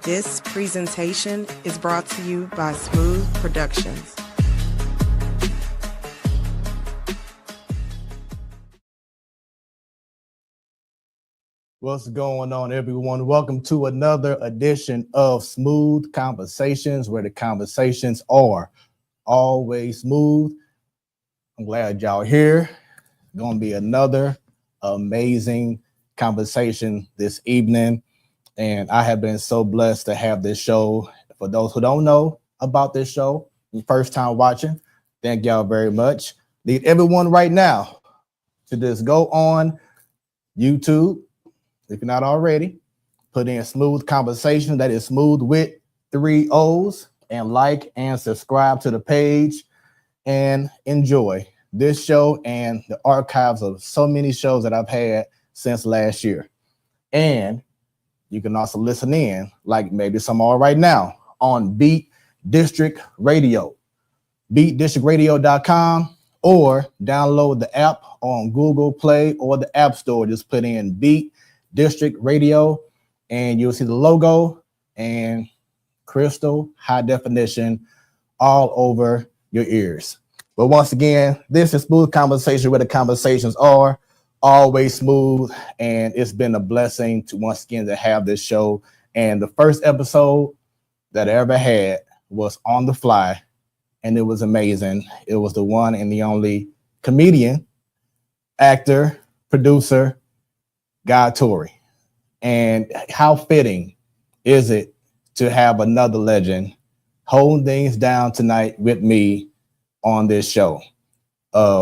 This presentation is brought to you by Smoooth Productions. What's going on, everyone? Welcome to another edition of Smoooth Conversations, where the conversations are always smooth. I'm glad y'all here. Going to be another amazing conversation this evening. And I have been so blessed to have this show. For those who don't know about this show, first time watching, thank y'all very much. Need everyone right now to just go on YouTube, if you're not already, put in Smoooth Conversation. That is smooth with 3 O's, and like and subscribe to the page and enjoy this show and the archives of so many shows that I've had since last year. And you can also listen in, like maybe some are right now, on Beat District Radio, beatdistrictradio.com, or download the app on Google Play or the App Store. Just put in Beat District Radio and you'll see the logo and crystal high definition all over your ears. But once again, this is Smoooth Conversation, where the conversations are always smooth, and it's been a blessing to once again to have this show. And the first episode that I ever had was on the fly, and it was amazing. It was the one and the only comedian, actor, producer, Guy Torrey. And how fitting is it to have another legend holding things down tonight with me on this show.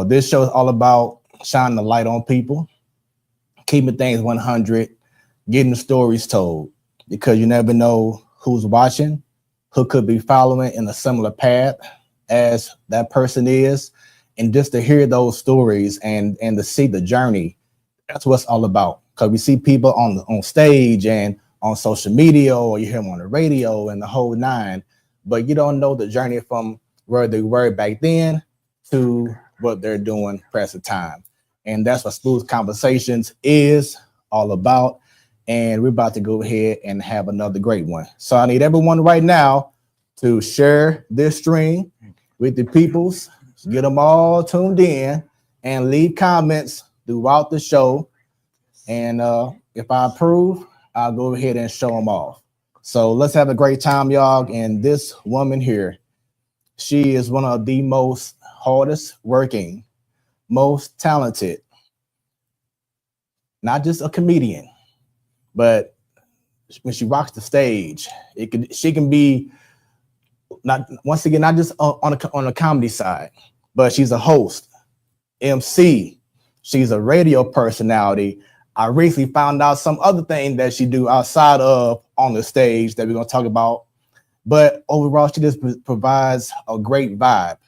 This show is all about shining the light on people, keeping things 100, getting the stories told, because you never know who's watching, who could be following in a similar path as that person is. And just to hear those stories and to see the journey, that's what it's all about. Because we see people on stage and on social media, or you hear them on the radio and the whole nine, but you don't know the journey from where they were back then to what they're doing present time. And that's what Smoooth Conversations is all about. And we're about to go ahead and have another great one. So I need everyone right now to share this stream with the peoples, get them all tuned in, and leave comments throughout the show. And if I approve, I'll go ahead and show them off. So let's have a great time, y'all. And this woman here, she is one of the most hardest working, most talented, not just a comedian, but when she rocks the stage, she can be not just on a comedy side, but she's a host, MC, she's a radio personality. I recently found out some other thing that she do outside of on the stage that we're going to talk about. But overall, she just provides a great vibe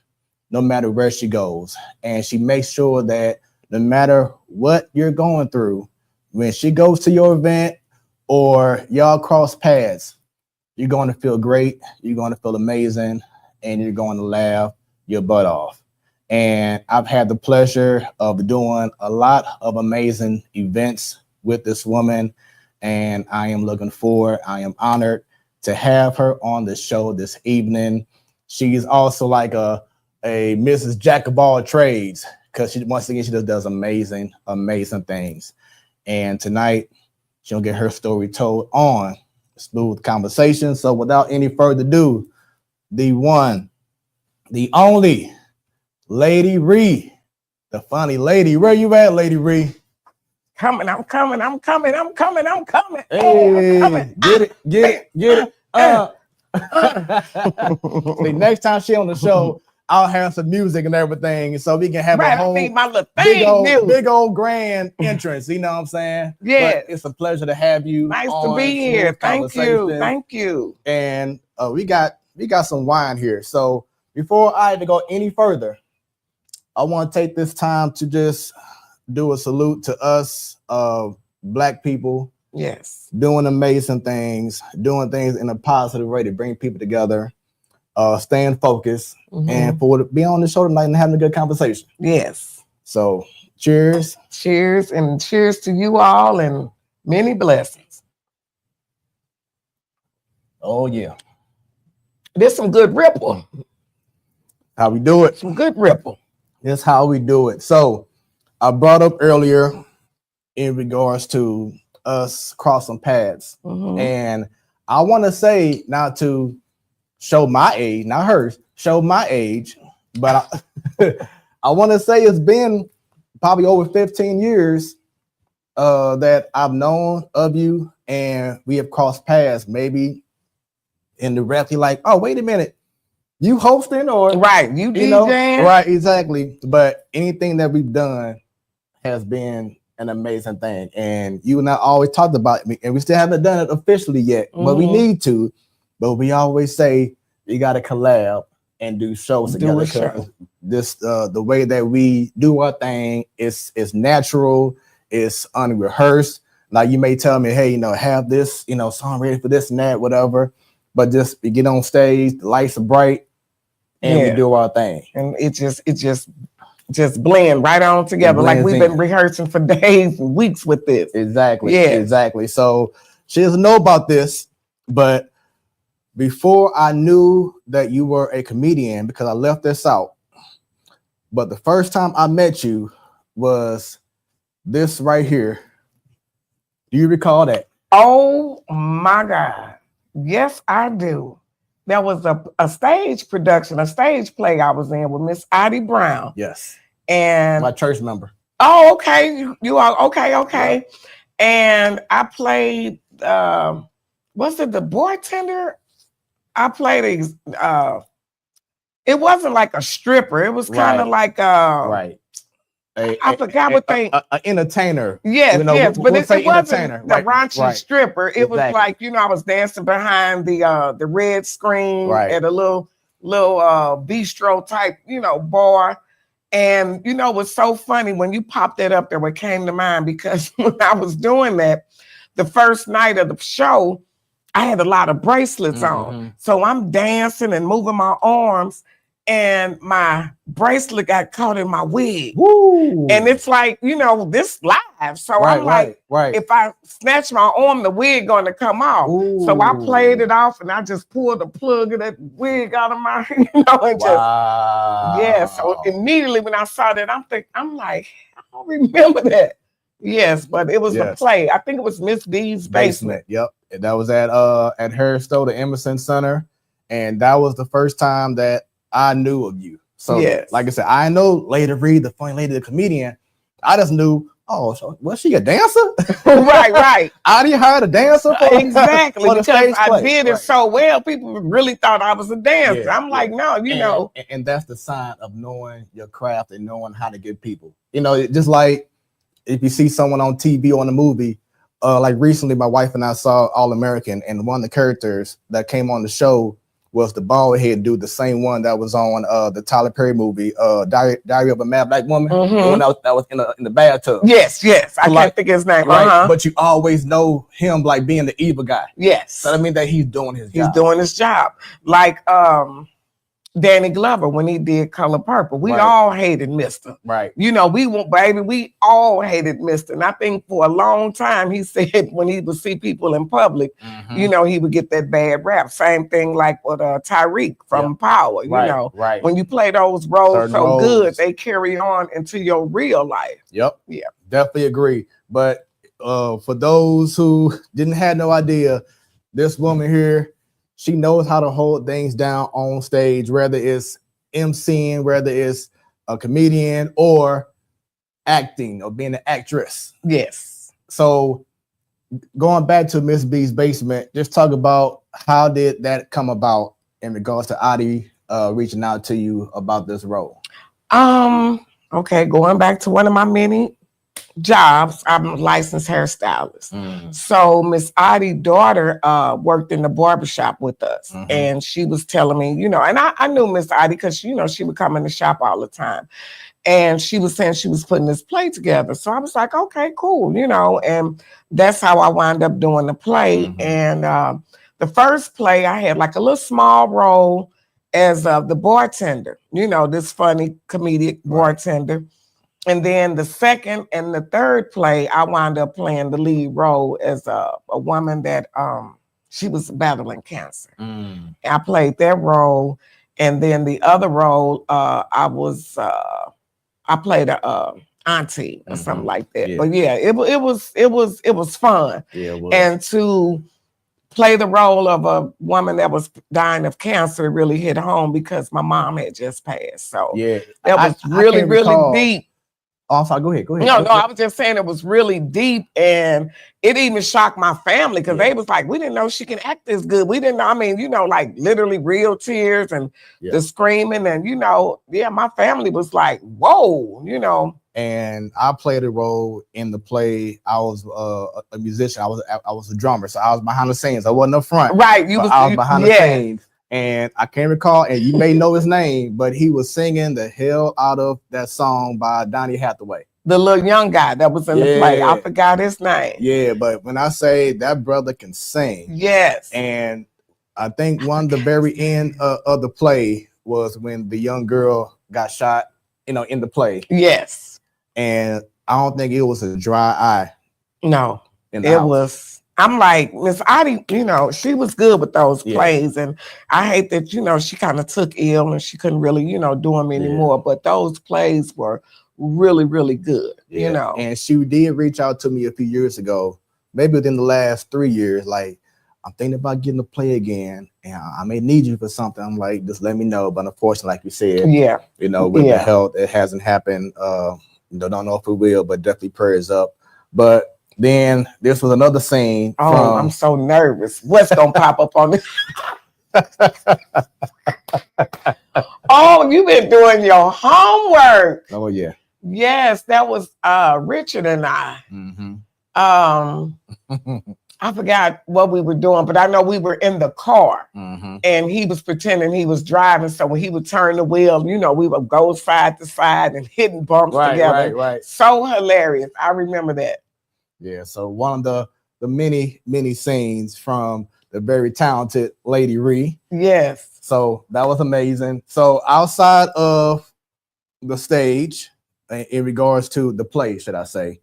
no matter where she goes. And she makes sure that no matter what you're going through, when she goes to your event or y'all cross paths, you're going to feel great, you're going to feel amazing, and you're going to laugh your butt off. And I've had the pleasure of doing a lot of amazing events with this woman, and I am I am honored to have her on the show this evening. She's also like a Mrs. Jack of all trades, because she just does amazing things. And tonight she'll get her story told on Smoooth Conversations. So without any further ado, the one, the only Lady Ree, the funny lady. Where you at, Lady Ree? I'm coming. Hey, I'm coming. get it. See, next time she on the show, I'll have some music and everything, so we can have a whole big old grand entrance. You know what I'm saying? Yeah. But it's a pleasure to have you. Nice to be here. Thank you. And we got some wine here. So before I go any further, I want to take this time to just do a salute to us, Black people. Yes. Doing amazing things, doing things in a positive way to bring people together, staying focused, and for being on the show tonight and having a good conversation. Yes. So cheers. Cheers, and cheers to you all, and many blessings. Oh yeah. There's some good ripple. How we do it. Some good ripple. That's how we do it. So I brought up earlier in regards to us crossing paths. Mhm. And I want to say, not to show my age, not hers, show my age, but I want to say it's been probably over 15 years that I've known of you, and we have crossed paths, maybe indirectly, like, oh, wait a minute, you hosting or Right, you DJing? right, exactly. But anything that we've done has been an amazing thing, and you and I always talked about it, and we still haven't done it officially yet, but we need to. But we always say we got to collab and do shows together. Show. This the way that we do our thing is natural, it's unrehearsed. Like you may tell me, hey, you know, have this, you know, song ready for this and that, whatever. But just we get on stage, the lights are bright, and we do our thing. And it just blend right on together. Like we've been rehearsing for days and weeks with this. Exactly. Yeah. Exactly. So she doesn't know about this, but before I knew that you were a comedian, because I left this out, but the first time I met you was this right here. Do you recall that? Oh my God. Yes, I do. There was a stage production, a stage play I was in with Miss Addie Brown. Yes. And my church member. Oh, okay. You are okay. Yeah. And I played was it the bartender? I played it wasn't like a stripper. It was kind of like right. I forgot what they an entertainer. Yes, you know, yes, but it wasn't the right, raunchy stripper. It was like, you know, I was dancing behind the red screen at a little bistro type, you know, bar. And you know, it was so funny when you popped that up there, what came to mind, because when I was doing that, the first night of the show, I had a lot of bracelets on. So I'm dancing and moving my arms, and my bracelet got caught in my wig. Woo. And it's like, you know, this live. So I'm like, if I snatch my arm, the wig going to come off. Ooh. So I played it off, and I just pulled the plug of that wig out of my, you know, and just, So immediately when I saw that, I'm like, I don't remember that. Yes, but it was a play. I think it was Miss B's basement. Yep. That was at Harris Stowe, the Emerson Center. And that was the first time that I knew of you. So like I said, I know Lady Reed, the funny lady, the comedian. I just knew, oh, so was she a dancer? right. I didn't hire a dancer for exactly for the because I did it so well. People really thought I was a dancer. I'm like, no, you know. And that's the sign of knowing your craft and knowing how to get people. You know, just like if you see someone on TV or in a movie, like recently, my wife and I saw All American, and one of the characters that came on the show was the bald head dude, the same one that was on the Tyler Perry movie, Diary of a Mad Black Woman, the one that was in the bathtub. Yes, I can't think of his name. Right, but you always know him like being the evil guy. Yes, so I mean that he's doing his job. He's doing his job, like Danny Glover when he did Color Purple. We all hated Mr. Right. You know, we all hated Mr. And I think for a long time he said when he would see people in public, you know, he would get that bad rap. Same thing like with Tyreek from Power. You know, when you play those roles good, they carry on into your real life. Yep. Yeah. Definitely agree. But for those who didn't have no idea, this woman here, she knows how to hold things down on stage, whether it's emceeing, whether it's a comedian or acting or being an actress. Yes. So going back to Miss B's basement, just talk about how did that come about in regards to Addie reaching out to you about this role? Okay, going back to one of my many jobs, I'm a licensed hairstylist. So Miss Addie's daughter worked in the barbershop with us, and she was telling me, you know, and I knew Miss Addie because, you know, she would come in the shop all the time, and she was saying she was putting this play together. So I was like, okay, cool, you know, and that's how I wound up doing the play. And the first play I had like a little small role as the bartender, you know, this funny comedic bartender. And then the second and the third play, I wound up playing the lead role as a woman that she was battling cancer. I played that role, and then the other role, I played a auntie or something like that. Yeah. But yeah, it was fun. Yeah, it was. And to play the role of a woman that was dying of cancer really hit home because my mom had just passed. So yeah, that was really deep. Oh, sorry, go ahead. No, I was just saying it was really deep, and it even shocked my family because they was like, we didn't know she can act this good. We didn't know. I mean, like literally real tears and the screaming, and my family was like, whoa, And I played a role in the play. I was a musician. I was a drummer, so I was behind the scenes. I wasn't up front. Right, I was behind the scenes, and I can't recall. And you may know his name, but he was singing the hell out of that song by Donny Hathaway, the little young guy that was in the play. I forgot his name. Yeah, but when I say that brother can sing, yes. And I think one of the very end of the play was when the young girl got shot. In the play. Yes. And I don't think it was a dry eye. No, it was. I'm like, Miss Audie, she was good with those plays. And I hate that, she kind of took ill and she couldn't really, do them anymore. But those plays were really, really good, And she did reach out to me a few years ago, maybe within the last 3 years, like, I'm thinking about getting a play again, and I may need you for something. I'm like, just let me know. But unfortunately, like you said, with the health, it hasn't happened. Don't know if it will, but definitely prayers up. But then this was another scene. Oh, I'm so nervous. What's gonna pop up on this? Oh, you've been doing your homework. Oh yeah. Yes, that was Richard and I. I forgot what we were doing, but I know we were in the car and he was pretending he was driving. So when he would turn the wheel, we would go side to side and hitting bumps together. Right. So hilarious. I remember that. Yeah. So one of the many scenes from the very talented Lady Ree. Yes. So that was amazing. So outside of the stage, in regards to the play, should I say,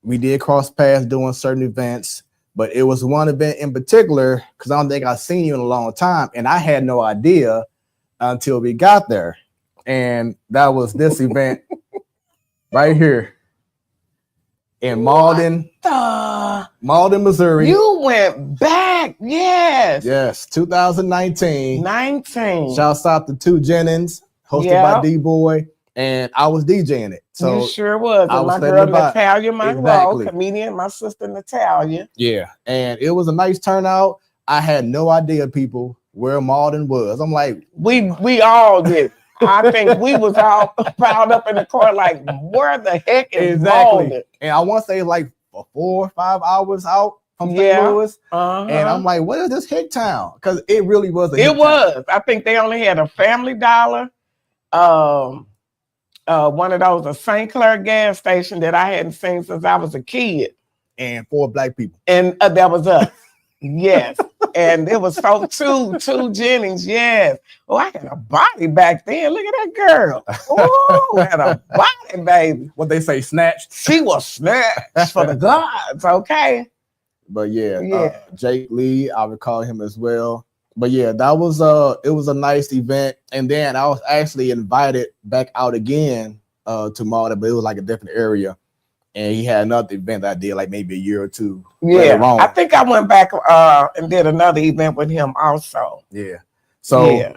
we did cross paths doing certain events, but it was one event in particular because I don't think I've seen you in a long time, and I had no idea until we got there. And that was this event right here in Malden, Missouri. You went back, yes, 2019. Shouts out to Two Jennings, hosted by D-Boy. And I was DJing it. So you sure was. And my girl Natalia Monroe, comedian, my sister Natalia. Yeah. And it was a nice turnout. I had no idea, people, where Malden was. I'm like, we all did. I think we was all piled up in the car, like, where the heck is Malden? And I want to say like 4 or 5 hours out from St. Louis. And I'm like, what is this hick town? Because it really was It was. I think they only had a Family Dollar. One of those, a St. Clair gas station that I hadn't seen since I was a kid. And 4 black people. And that was us. Yes. And it was so two Jennings. Yes. Oh, I had a body back then. Look at that girl. Oh, I had a body, baby. What they say, snatched? She was snatched for the gods. Okay. But Jake Lee, I recall him as well. But yeah, that was it was a nice event. And then I was actually invited back out again to Malden, but it was like a different area. And he had another event that I did like maybe a year or two. Yeah, I think I went back and did another event with him also. Yeah. So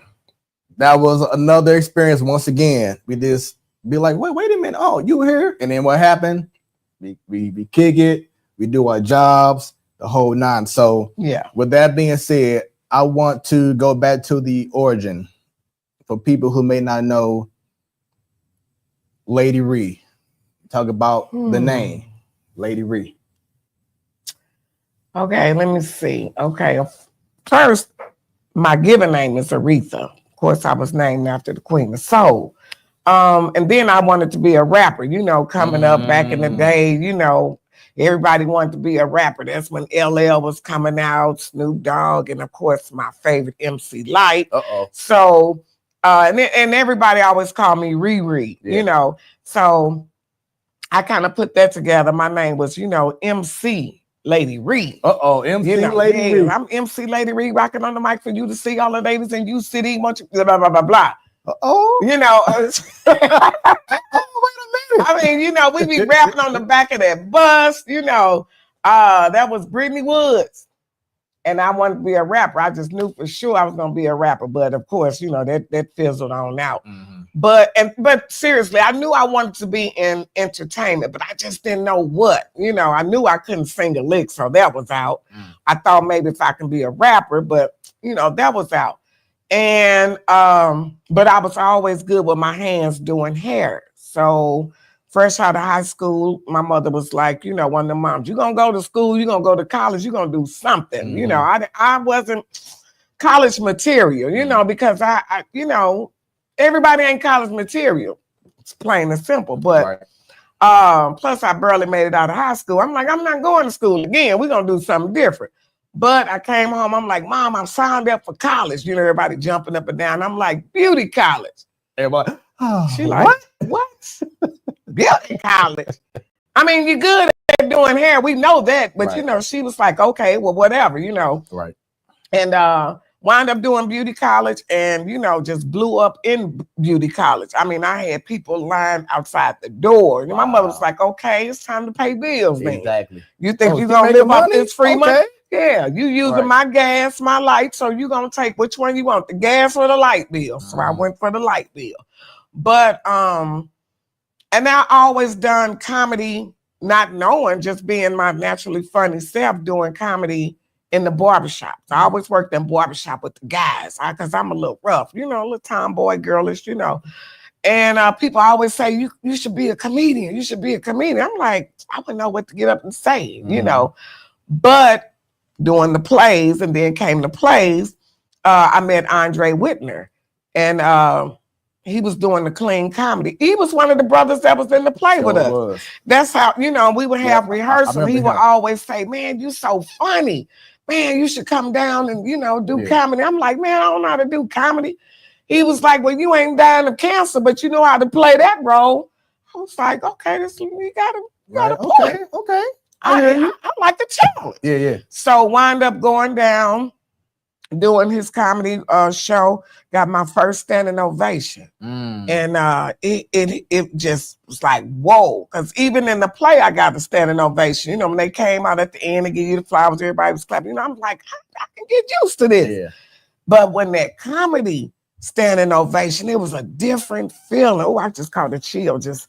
that was another experience. Once again, we just be like, wait a minute. Oh, you were here. And then what happened? We kick it. We do our jobs, the whole 9. So with that being said, I want to go back to the origin for people who may not know Lady Ree. Talk about the name, Lady Ree. Okay, let me see. Okay, first, my given name is Aretha. Of course, I was named after the Queen of Soul. And then I wanted to be a rapper, coming up back in the day, everybody wanted to be a rapper. That's when LL was coming out, Snoop Dogg, and of course, my favorite MC Light. So, and everybody always called me Riri, So I kind of put that together. My name was, MC Lady Reed. MC Lady Reed. I'm MC Lady Reed rocking on the mic for you to see all the ladies in you city. Blah, blah, blah, blah, blah. You know. Wait a minute. I mean, you know, we be rapping on the back of that bus. You know, that was Brittany Woods. And I wanted to be a rapper. I just knew for sure I was going to be a rapper. But of course, you know, that fizzled on out. Mm-hmm. But seriously, I knew I wanted to be in entertainment, but I just didn't know what. You know, I knew I couldn't sing a lick, so that was out. I thought maybe if I can be a rapper, but, you know, that was out. And, but I was always good with my hands doing hair. So fresh out of high school, my mother was like, you know, one of the moms, you're going to go to school, you're going to go to college, you're going to do something. Mm-hmm. You know, I wasn't college material, you know, because I, you know, everybody ain't college material. It's plain and simple. But plus I barely made it out of high school. I'm like, I'm not going to school again. We're going to do something different. But I came home, I'm like, Mom, I'm signed up for college. You know, everybody jumping up and down. I'm like, beauty college. Everybody, she like, what? Beauty college. I mean, you're good at doing hair. We know that. But, you know, she was like, okay, well, whatever, you know. Right. And wound up doing beauty college and, you know, just blew up in beauty college. I mean, I had people lined outside the door. Wow. My mother was like, okay, it's time to pay bills, man. Exactly. You think you're going to live off this free money? Yeah, you using my gas, my light, so you're going to take which one you want, the gas or the light bill. So I went for the light bill. But, and I always done comedy, not knowing, just being my naturally funny self, doing comedy in the barbershop. So I always worked in barbershop with the guys, because I'm a little rough, you know, a little tomboy, girlish, you know. And people always say, you should be a comedian. You should be a comedian. I'm like, I wouldn't know what to get up and say, you know. But doing the plays, and then came the plays, I met Andre Whitner. And he was doing the clean comedy. He was one of the brothers that was in the play with us. That's how, you know, we would have rehearsal. He would always say, man, you so funny. Man, you should come down and, you know, do comedy. I'm like, man, I don't know how to do comedy. He was like, well, you ain't dying of cancer, but you know how to play that role. I was like, okay, you gotta play. Okay. I like the challenge. Yeah. So wind up going down, doing his comedy show, got my first standing ovation. And it just was like, whoa. Because even in the play, I got the standing ovation. You know, when they came out at the end and give you the flowers, everybody was clapping. You know, I'm like, I can get used to this. Yeah. But when that comedy standing ovation, it was a different feeling. Oh, I just caught a chill. Just,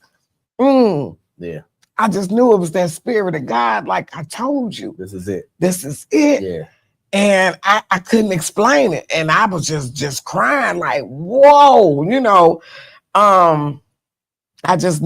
yeah. I just knew it was that spirit of God. Like I told you. This is it. This is it. Yeah. And I couldn't explain it. And I was just crying like, whoa, you know. I just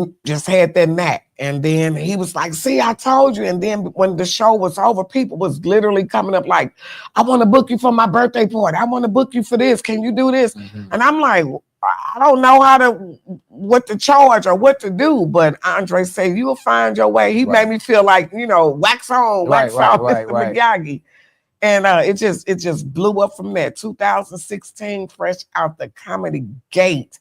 had that knack. And then he was like, see, I told you. And then when the show was over, people was literally coming up like, I want to book you for my birthday party. I want to book you for this. Can you do this? Mm-hmm. And I'm like, I don't know what to charge or what to do. But Andre said, you will find your way. He made me feel like, you know, wax on, wax off, Mr. Miyagi. And it just blew up from there. 2016, fresh out the comedy gate.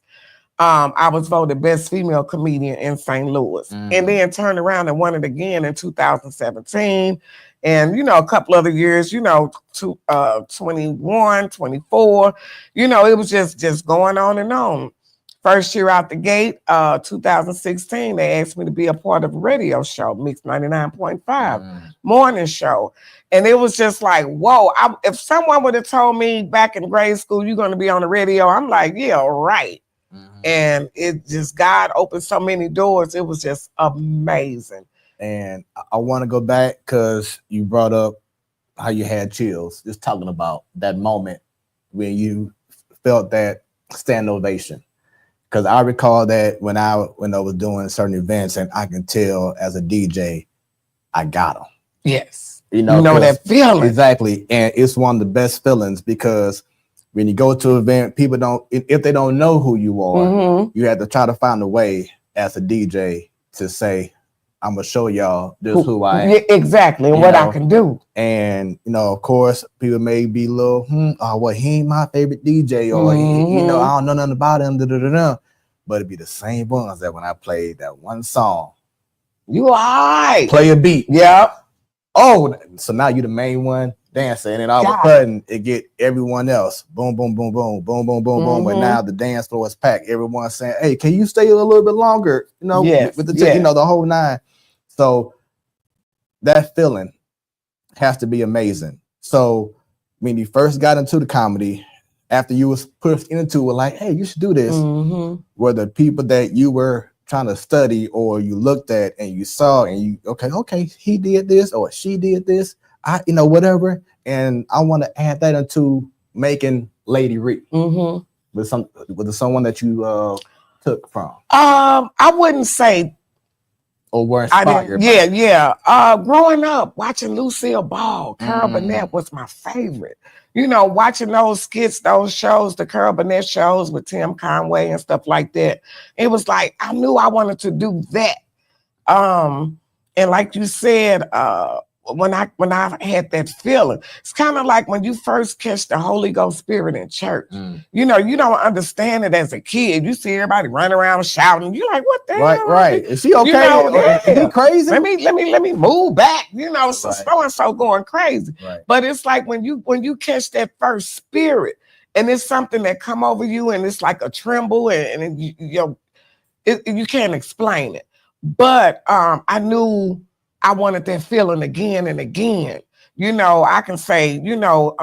I was voted best female comedian in St. Louis. And then turned around and won it again in 2017. And, you know, a couple other years, you know, 21, 24, you know, it was just going on and on. First year out the gate, 2016, they asked me to be a part of a radio show, Mix 99.5 morning show. And it was just like, whoa, if someone would have told me back in grade school, you're going to be on the radio, I'm like, yeah, right. And it just, God opened so many doors. It was just amazing. And I want to go back because you brought up how you had chills, just talking about that moment when you felt that standing ovation. Because I recall that when I was doing certain events, and I can tell as a DJ, I got them. Yes. You know that feeling. Exactly. And it's one of the best feelings because when you go to an event, people if they don't know who you are, you have to try to find a way as a DJ to say, I'm going to show y'all this who I am. Yeah, exactly. And what I can do. And, you know, of course, people may be a little, well, he ain't my favorite DJ, or, you know, I don't know nothing about him, But it'd be the same ones that when I played that one song. You all right. Play a beat. Yep. oh, so now you the main one dancing, and then all of a sudden it get everyone else. Boom, boom, boom, boom, boom, boom, boom, boom. But now the dance floor is packed. Everyone's saying, hey, can you stay a little bit longer? You know, with the you know, the whole nine. So that feeling has to be amazing. So when you first got into the comedy, after you was pushed into it, like, hey, you should do this, were the people that you were trying to study or you looked at and you saw and you, okay, he did this or she did this, you know, whatever. And I want to add that into making Lady Ree with someone that you took from. I wouldn't say. Or were inspired. Growing up, watching Lucille Ball, Carol Burnett was my favorite. You know, watching those skits, those shows, the Carol Burnett shows with Tim Conway and stuff like that. It was like, I knew I wanted to do that. And like you said, when I had that feeling, it's kind of like when you first catch the Holy Ghost Spirit in church. You know, you don't understand it as a kid. You see everybody running around shouting. You're like, what the hell? Right. Is she okay? You know, Is he crazy? Let me move back. You know, so and so going crazy. But it's like when you catch that first spirit, and it's something that come over you, and it's like a tremble, and you can't explain it. But I knew I wanted that feeling again and again. You know, I can say, you know,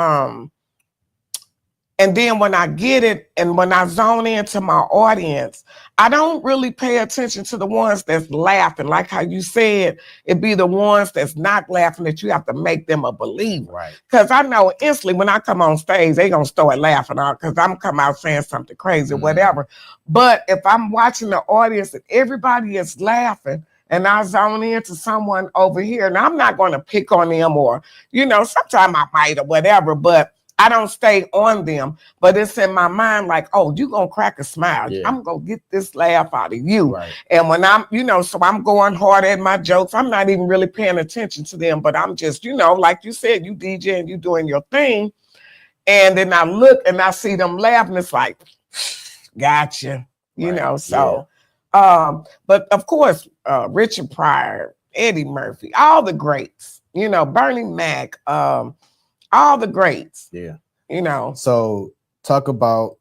and then when I get it and when I zone into my audience, I don't really pay attention to the ones that's laughing. Like how you said, it'd be the ones that's not laughing that you have to make them a believer. Right. Because I know instantly when I come on stage, they going to start laughing out because I'm come out saying something crazy or whatever. But if I'm watching the audience and everybody is laughing, and I zone into someone over here, and I'm not going to pick on them or, you know, sometimes I might or whatever, but I don't stay on them. But it's in my mind like, oh, you going to crack a smile. Yeah. I'm going to get this laugh out of you. Right. And when I'm, you know, so I'm going hard at my jokes. I'm not even really paying attention to them, but I'm just, you know, like you said, you DJ and you doing your thing. And then I look and I see them laughing. It's like, gotcha, you know, so. Yeah. But of course, Richard Pryor, Eddie Murphy, all the greats, you know, Bernie Mac, all the greats. Yeah. You know. So talk about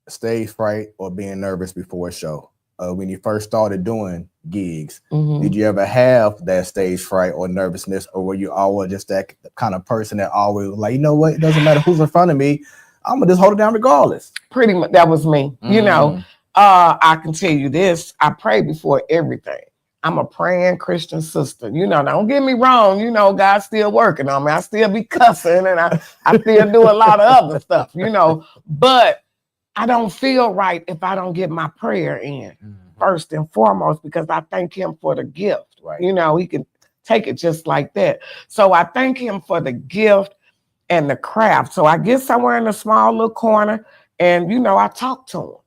stage fright or being nervous before a show. When you first started doing gigs, did you ever have that stage fright or nervousness, or were you always just that kind of person that always like, you know what, it doesn't matter who's in front of me, I'm gonna just hold it down regardless? Pretty much, that was me, you know. I can tell you this, I pray before everything. I'm a praying Christian sister. You know, don't get me wrong, you know, God's still working on me. I still be cussing and I still do a lot of other stuff, you know, but I don't feel right if I don't get my prayer in first and foremost, because I thank him for the gift. Right. You know, he can take it just like that. So I thank him for the gift and the craft. So I get somewhere in a small little corner and, you know, I talk to him.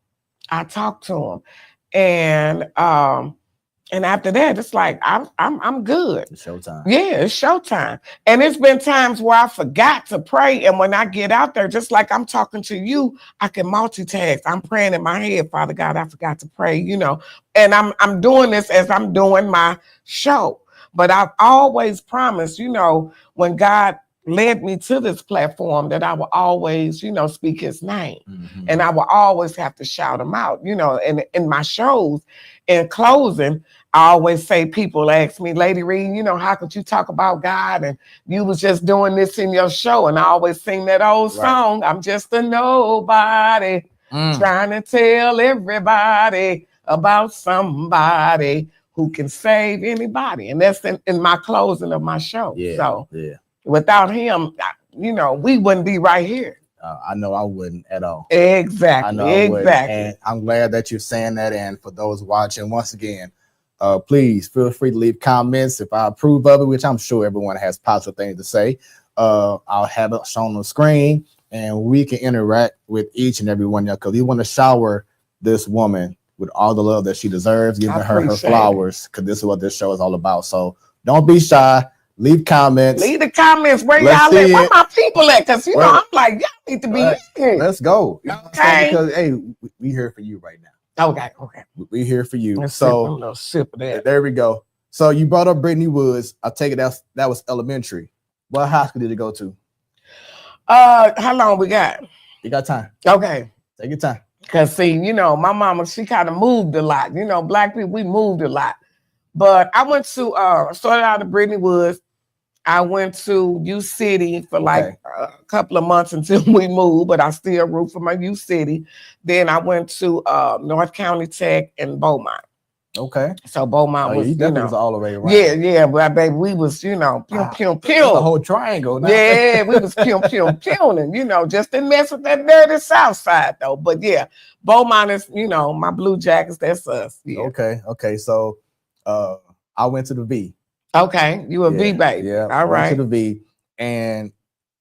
And after that, it's like I'm good. It's showtime. Yeah, it's showtime. And it's been times where I forgot to pray, and when I get out there, just like I'm talking to you, I can multitask. I'm praying in my head, Father God, I forgot to pray, you know. And I'm doing this as I'm doing my show. But I've always promised, you know, when God led me to this platform, that I will always, you know, speak his name. And I will always have to shout him out, you know. And in my shows, in closing, I always say, people ask me, Lady Ree, you know, how could you talk about God? And you was just doing this in your show. And I always sing that old song, I'm just a nobody, trying to tell everybody about somebody who can save anybody. And that's in my closing of my show. Yeah, so without him, you know, we wouldn't be right here. I know I wouldn't at all. Exactly. I know I wouldn't. And I'm glad that you're saying that. And for those watching, once again, please feel free to leave comments if I approve of it, which I'm sure everyone has positive things to say. I'll have it shown on the screen and we can interact with each and every one of you, because we want to shower this woman with all the love that she deserves, giving her flowers, because this is what this show is all about. So don't be shy. Leave comments. Leave the comments where y'all at. Where my people at? Because, you know, I'm like, y'all need to be here. Let's go. Okay. Because, hey, we here for you right now. Okay. We here for you. Let's so sip a little sip of that. There we go. So you brought up Brittany Woods. I take it that was elementary. What high school did you go to? How long we got? You got time. Okay. Take your time. Because see, my mama, she kind of moved a lot. Black people, we moved a lot. But I went to started out at Brittany Woods. I went to U City for like a couple of months until we moved, but I still root for my U City. Then I went to North County Tech and Beaumont. Okay. So Beaumont was, was all the way around. Yeah, but baby, we was, pew, pew, pew. The whole triangle. Now. Yeah, we was pew, pew, pewing, just didn't mess with that dirty South Side though. But yeah, Beaumont is, my Blue Jackets, that's us. Yeah. Okay. So I went to the V. Okay, you a V baby. Yeah, all right. To the V, and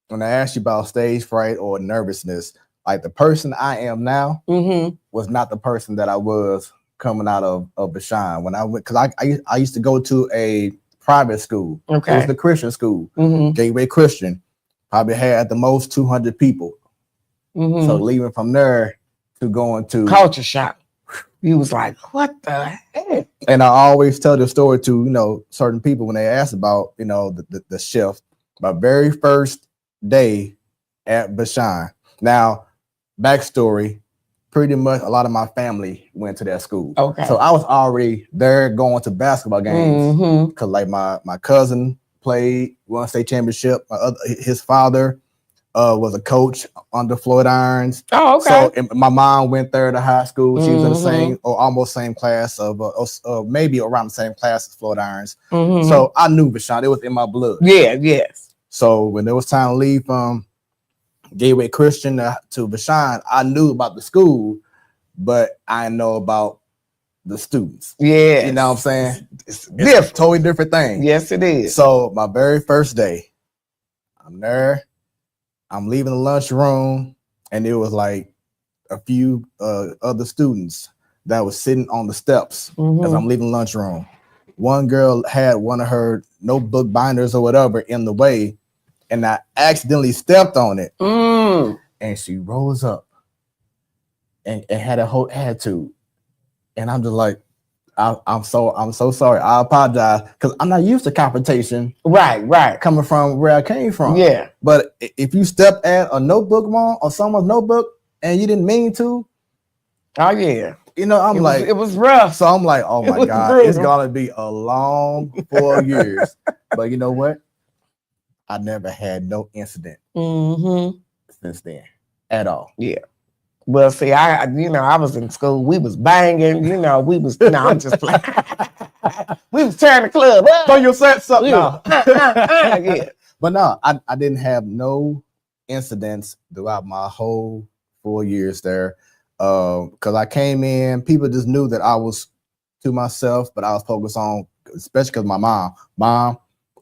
when I asked you about stage fright or nervousness, like the person I am now was not the person that I was coming out of Bashan. When I went, because I used to go to a private school. Okay, it was the Christian school, Gateway Christian. Probably had at the most 200 people. So leaving from there to going to culture shock. He was like, what the heck? And I always tell the story to, certain people when they ask about, the shift. My very first day at Bashan. Now, backstory, pretty much a lot of my family went to that school. Okay. So I was already there going to basketball games. Because like my cousin played, won state championship. His father was a coach under Floyd Irons. Oh, okay. So my mom went there to high school. She was in the same or almost same class of maybe around the same class as Floyd Irons. So I knew Bashan. It was in my blood. Yeah, yes. So when there was time to leave from Gateway Christian to Bashan, I knew about the school, but I didn't know about the students. Yeah. You know what I'm saying? It's different. Totally different thing. Yes, it is. So my very first day, I'm there. I'm leaving the lunchroom, and it was like a few other students that was sitting on the steps as I'm leaving the lunchroom. One girl had one of her notebook binders or whatever in the way, and I accidentally stepped on it. And she rose up and had a whole attitude. And I'm just like, I'm so sorry. I apologize because I'm not used to confrontation. Right. Coming from where I came from. Yeah. But if you step at a notebook mom or someone's notebook and you didn't mean to, oh yeah. It was rough. So I'm like, oh my God, brutal. It's gonna be a long 4 years. But you know what? I never had no incident since then at all. Yeah. Well, see, I was in school. We was banging. We was. I'm just playing. We was tearing the club up. So you said something. Yeah. But no, I didn't have no incidents throughout my whole 4 years there. Because I came in, people just knew that I was to myself, but I was focused on, especially because my mom,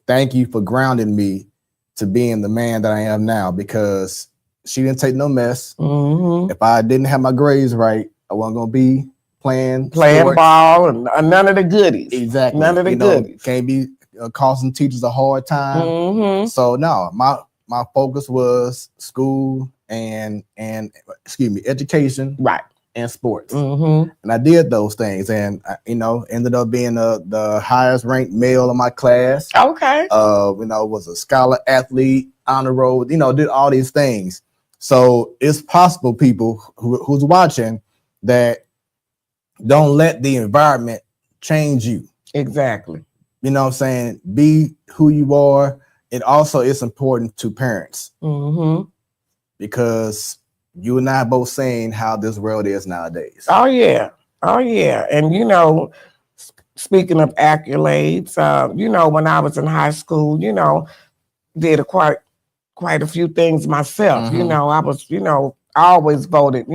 thank you for grounding me to being the man that I am now, because she didn't take no mess. If I didn't have my grades right, I wasn't gonna be playing sports. Ball and none of the goodies. Exactly. None of the goodies. Can't be causing teachers a hard time. So no, my focus was school and education, right, and sports. And I did those things, and ended up being the highest ranked male in my class. Okay. Was a scholar athlete, honor roll. Did all these things. So it's possible, people who's watching, that don't let the environment change you. Exactly. You know what I'm saying? Be who you are. And also it's important to parents. Because you and I are both saying how this world is nowadays. Oh yeah. And speaking of accolades, when I was in high school, did quite a few things myself. I was, I always voted,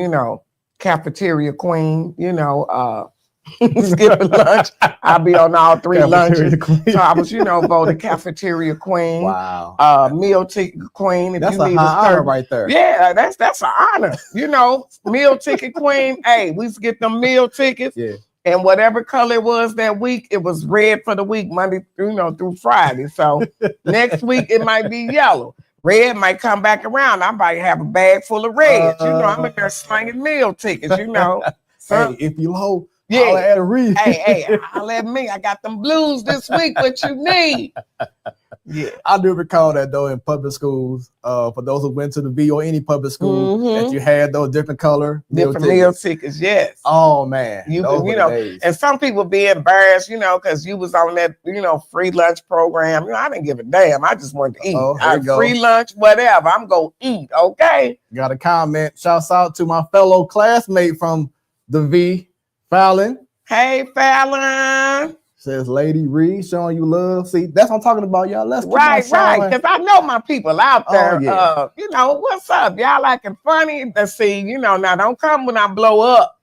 cafeteria queen, skipping lunch. I'll be on all three lunches. So I was, voted cafeteria queen. Wow. Meal ticket queen. That's a high honor right there. Yeah, that's an honor. Meal ticket queen. Hey, we used to get them meal tickets. Yeah. And whatever color it was that week, it was red for the week, Monday, through Friday. So next week it might be yellow. Red might come back around. I might have a bag full of reds. I'm in there slinging meal tickets. Hey, if you low, Yeah. Holla at Reed. Hey, holla at me. I got them blues this week. What you need? Yeah. I do recall that though in public schools, for those who went to the V or any public school, that you had those different color meal tickets. Yes. Oh man. You know, and some people be embarrassed, you know, because you was on that, you know, free lunch program. You know, I didn't give a damn. I just wanted to eat. Free lunch, whatever. I'm gonna eat. Okay. Got a comment. Shouts out to my fellow classmate from the V, Fallon. Hey, Fallon. Says Lady Reed showing you love. See, that's what I'm talking about, y'all. Let's right. Because I know my people out there. You know, what's up? Y'all acting funny. Let's see, you know, now don't come when I blow up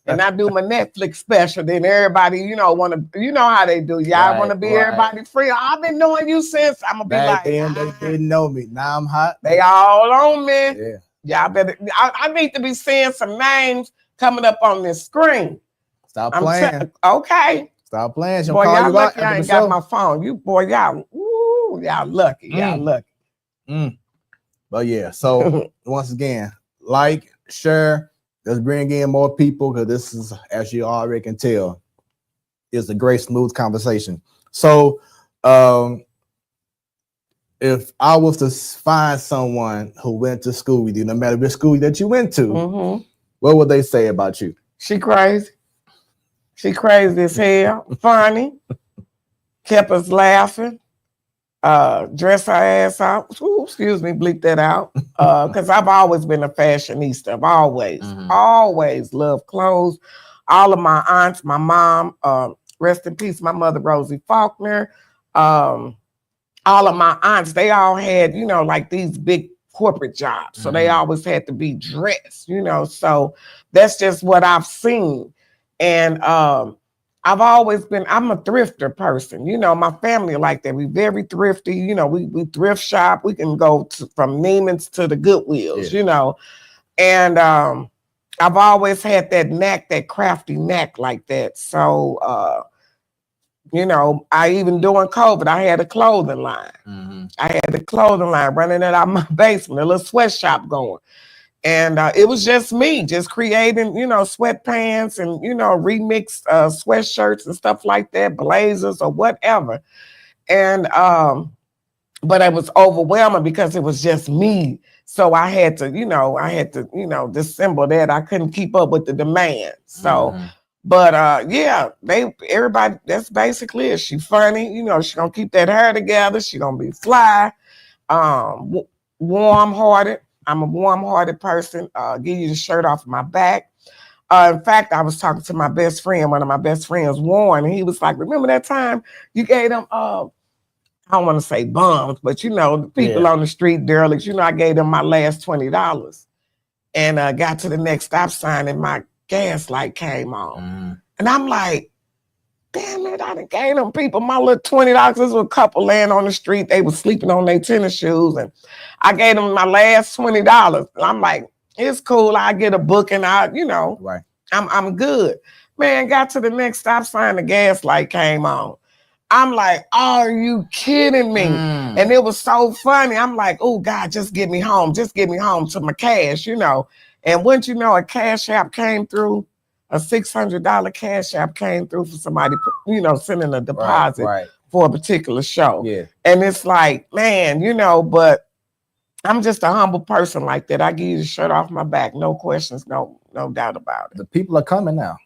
and I do my Netflix special. Then everybody, you know, want to, you know how they do. Y'all want to be everybody's friend. I've been knowing you since. I'm gonna be back then they didn't know me. Now I'm hot. They all on me. Yeah. Y'all better. I need to be seeing some names coming up on this screen. Stop playing. Okay. Stop playing. Boy, y'all lucky I ain't got my phone. You y'all lucky. Y'all lucky. But yeah, so once again, like, share, let's bring in more people because this is, as you already can tell, is a great smooth conversation. So if I was to find someone who went to school with you, no matter which school that you went to, what would they say about you? She crazy. She crazy as hell, funny, kept us laughing, dress her ass out. Ooh, excuse me, bleep that out. Because I've always been a fashionista. I've always loved clothes. All of my aunts, my mom, rest in peace, my mother, Rosie Faulkner. All of my aunts, they all had, you know, like these big corporate jobs. So they always had to be dressed, you know. So that's just what I've seen. And I've always been, I'm a thrifter person. You know, my family like that. We very thrifty. You know, we thrift shop. We can go from Neiman's to the Goodwills, you know. And I've always had that knack, that crafty knack like that. So, you know, even during COVID, I had a clothing line. I had a clothing line running it out my basement, a little sweatshop going. And it was just me, just creating, you know, sweatpants and, you know, remixed sweatshirts and stuff like that, blazers or whatever. And, but it was overwhelming because it was just me. So I had to, you know, dissemble that. I couldn't keep up with the demand. So, but yeah, everybody, that's basically it. She funny, you know, she gonna keep that hair together. She gonna be fly, warm-hearted. I'm a warm-hearted person. Give you the shirt off my back. In fact, I was talking to my best friend, one of my best friends, Warren, and he was like, remember that time you gave them, I don't want to say bums, but you know, the people on the street, derelicts, you know, I gave them my last $20 and got to the next stop sign and my gas light came on. And I'm like, damn it, I done gave them people my little $20. This was a couple laying on the street. They was sleeping on their tennis shoes. And I gave them my last $20. And I'm like, it's cool. I get a book and you know, I'm good. Man, got to the next stop sign, the gas light came on. I'm like, are you kidding me? And it was so funny. I'm like, oh God, just get me home. Just get me home to my cash, you know. And wouldn't you know, a cash app came through. A $600 cash app came through for somebody, you know, sending a deposit for a particular show. And it's like, man, you know, but I'm just a humble person like that. I give you the shirt off my back. No questions, no doubt about it. The people are coming now.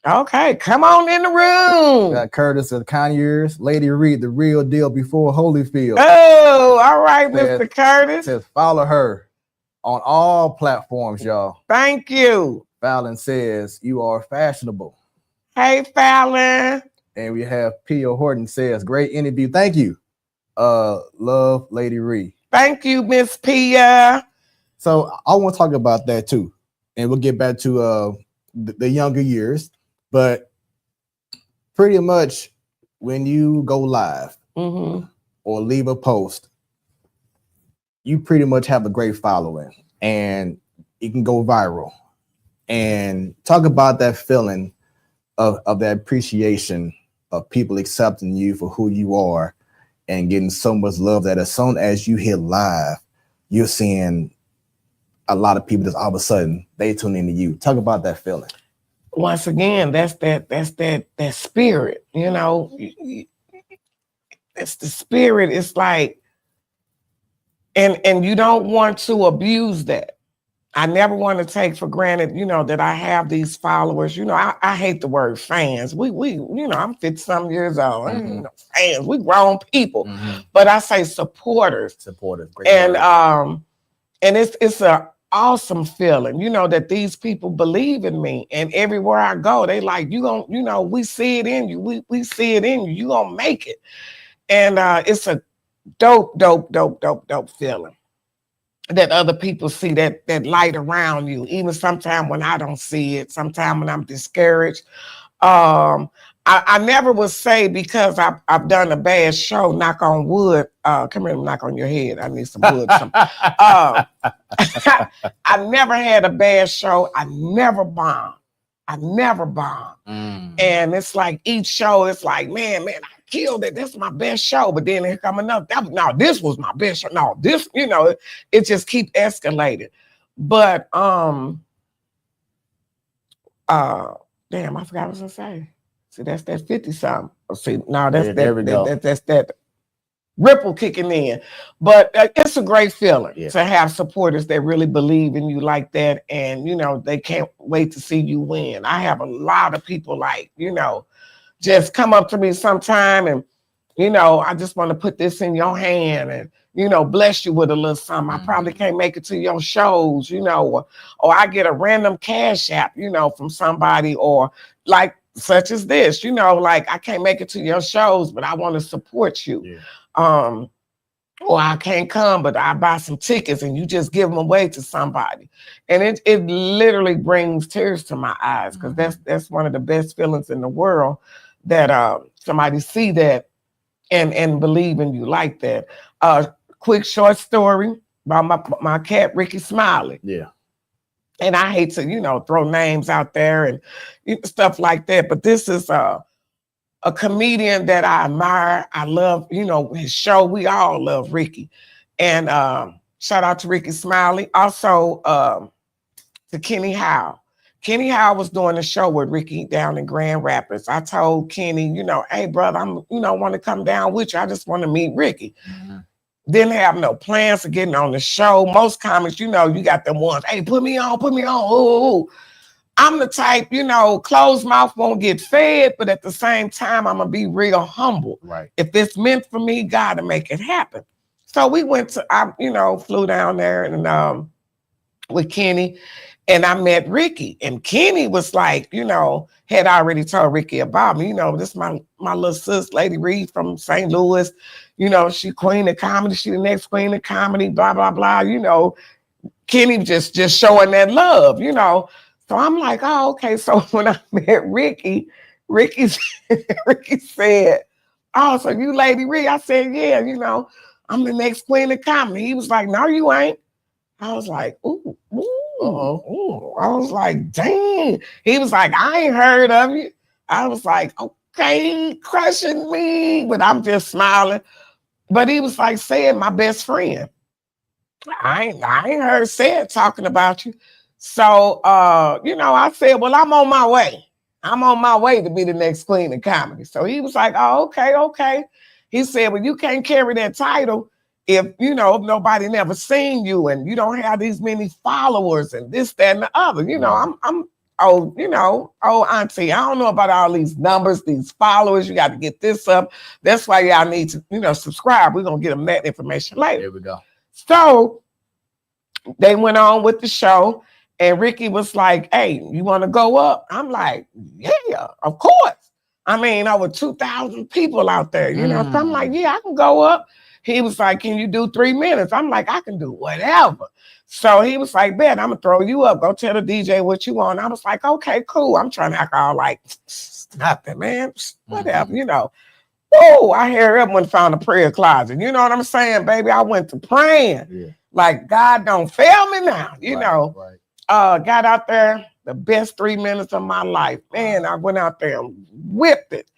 Okay, come on in the room. Got Curtis of Conyers, Lady Reed, the real deal before Holyfield. Oh, all right, Mr. Curtis. Says follow her on all platforms, y'all. Thank you. Fallon says, you are fashionable. Hey, Fallon. And we have Pia Horton says, great interview. Thank you. Love, Lady Reed. Thank you, Miss Pia. So I want to talk about that too. And we'll get back to the younger years. But pretty much when you go live or leave a post, you pretty much have a great following and it can go viral. And talk about that feeling of that appreciation of people accepting you for who you are and getting so much love that as soon as you hit live, you're seeing a lot of people just all of a sudden they tune into you. Talk about that feeling. once again, that's that spirit, you know. It's the spirit. It's like, and you don't want to abuse that. I never want to take for granted, you know, that I have these followers. You know, I hate the word fans. We, you know, I'm 50-some years old. You know, fans, we grown people, but I say supporters. Supporters, great and word. And it's a awesome feeling, you know, that these people believe in me, and everywhere I go, they like, you gon', you know, we see it in you. We see it in you. You gonna make it, and it's a dope feeling that other people see that light around you, even sometimes when I don't see it, sometimes when I'm discouraged. I never would say, because I've done a bad show, knock on wood. Come here, knock on your head. I need some wood. I never had a bad show. I never bombed. And it's like each show, it's like, man, I killed it. That's my best show. But then here come another. No, this was my best show. No, this, you know, it just keep escalating. But damn, I forgot what I was gonna say. See, that's that 50-something. See, no, that's that's that ripple kicking in. But it's a great feeling to have supporters that really believe in you like that, and you know, they can't wait to see you win. I have a lot of people like, you know, just come up to me sometime and, you know, I just want to put this in your hand and, you know, bless you with a little something. I probably can't make it to your shows, you know, or I get a random cash app, you know, from somebody, or like such as this, you know, like I can't make it to your shows, but I want to support you. Or I can't come, but I buy some tickets and you just give them away to somebody. And it literally brings tears to my eyes, because that's one of the best feelings in the world, that somebody see that and believe in you like that. Quick short story about my cat, Ricky Smiley. Yeah. And I hate to, you know, throw names out there and stuff like that, but this is a comedian that I admire. I love, you know, his show. We all love Ricky. And shout out to Ricky Smiley. Also to Kenny Howe. Kenny Howe was doing a show with Ricky down in Grand Rapids. I told Kenny, you know, hey, brother, I'm, you know, want to come down with you. I just want to meet Ricky. Didn't have no plans for getting on the show. Most comics, you know, you got them ones, hey, put me on. Ooh. I'm the type, you know, closed mouth won't get fed, but at the same time, I'm going to be real humble. Right. If it's meant for me, God to make it happen. So we went to, you know, flew down there and with Kenny, and I met Ricky. And Kenny was like, you know, had already told Ricky about me. You know, this is my little sis, Lady Reed from St. Louis. You know, she queen of comedy. She the next queen of comedy, blah, blah, blah. You know, Kenny just showing that love, you know. So I'm like, oh, okay. So when I met Ricky said, oh, so you Lady Reed? I said, yeah, you know, I'm the next queen of comedy. He was like, no, you ain't. I was like, ooh. I was like, dang. He was like, I ain't heard of you. I was like, okay, crushing me. But I'm just smiling. But he was like, Said, my best friend. I ain't heard Said talking about you. So, you know, I said, well, I'm on my way. I'm on my way to be the next queen of comedy. So he was like, oh, okay. He said, well, you can't carry that title if, you know, if nobody never seen you and you don't have these many followers and this, that, and the other. You know, I'm old, you know, old auntie. I don't know about all these numbers, these followers. You got to get this up. That's why y'all need to, you know, subscribe. We're going to get them that information later. There we go. So they went on with the show. And Ricky was like, hey, you want to go up? I'm like, yeah, of course. I mean, over 2,000 people out there, you know? So I'm like, yeah, I can go up. He was like, can you do 3 minutes? I'm like, I can do whatever. So he was like, bet, I'm going to throw you up. Go tell the DJ what you want. I was like, okay, cool. I'm trying to act all like, nothing, man. Whatever, you know. Oh, I hear everyone found a prayer closet. You know what I'm saying, baby? I went to praying. Yeah. Like, God don't fail me now, you know. Right. Got out there, the best 3 minutes of my life. Man, I went out there and whipped it.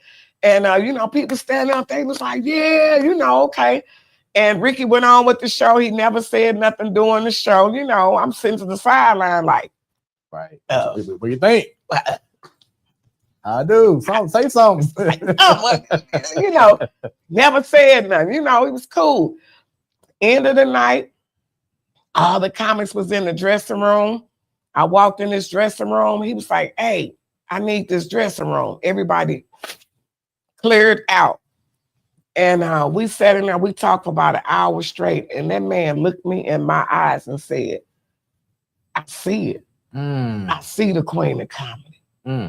And, you know, people standing out there was like, yeah, you know, okay. And Ricky went on with the show. He never said nothing during the show. You know, I'm sitting to the sideline like, right. What do you think? I do. Say something. You know, never said nothing. You know, it was cool. End of the night, all the comics was in the dressing room. I walked in this dressing room. He was like, hey, I need this dressing room. Everybody cleared out. And we sat in there, we talked for about an hour straight. And that man looked me in my eyes and said, I see it. I see the queen of comedy.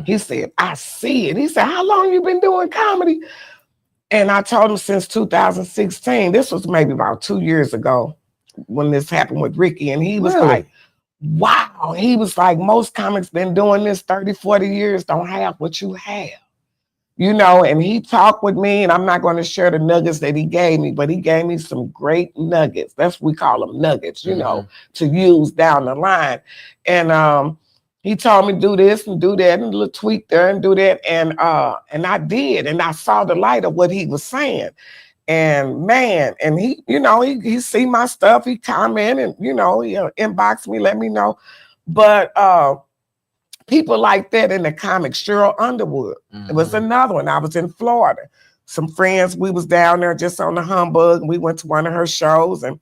He said, I see it. He said, how long you been doing comedy? And I told him since 2016. This was maybe about 2 years ago when this happened with Ricky. And he was like, wow. He was like, most comics been doing this 30, 40 years, don't have what you have. You know, and he talked with me, and I'm not going to share the nuggets that he gave me, but he gave me some great nuggets. That's what we call them, nuggets, you know, to use down the line. And he told me do this and do that and a little tweak there and do that. And I did. And I saw the light of what he was saying. And man, and he, you know, he see my stuff, he comment and, you know, he inbox me, let me know. But people like that in the comics, Cheryl Underwood. It was another one. I was in Florida. Some friends, we was down there just on the humbug. And we went to one of her shows and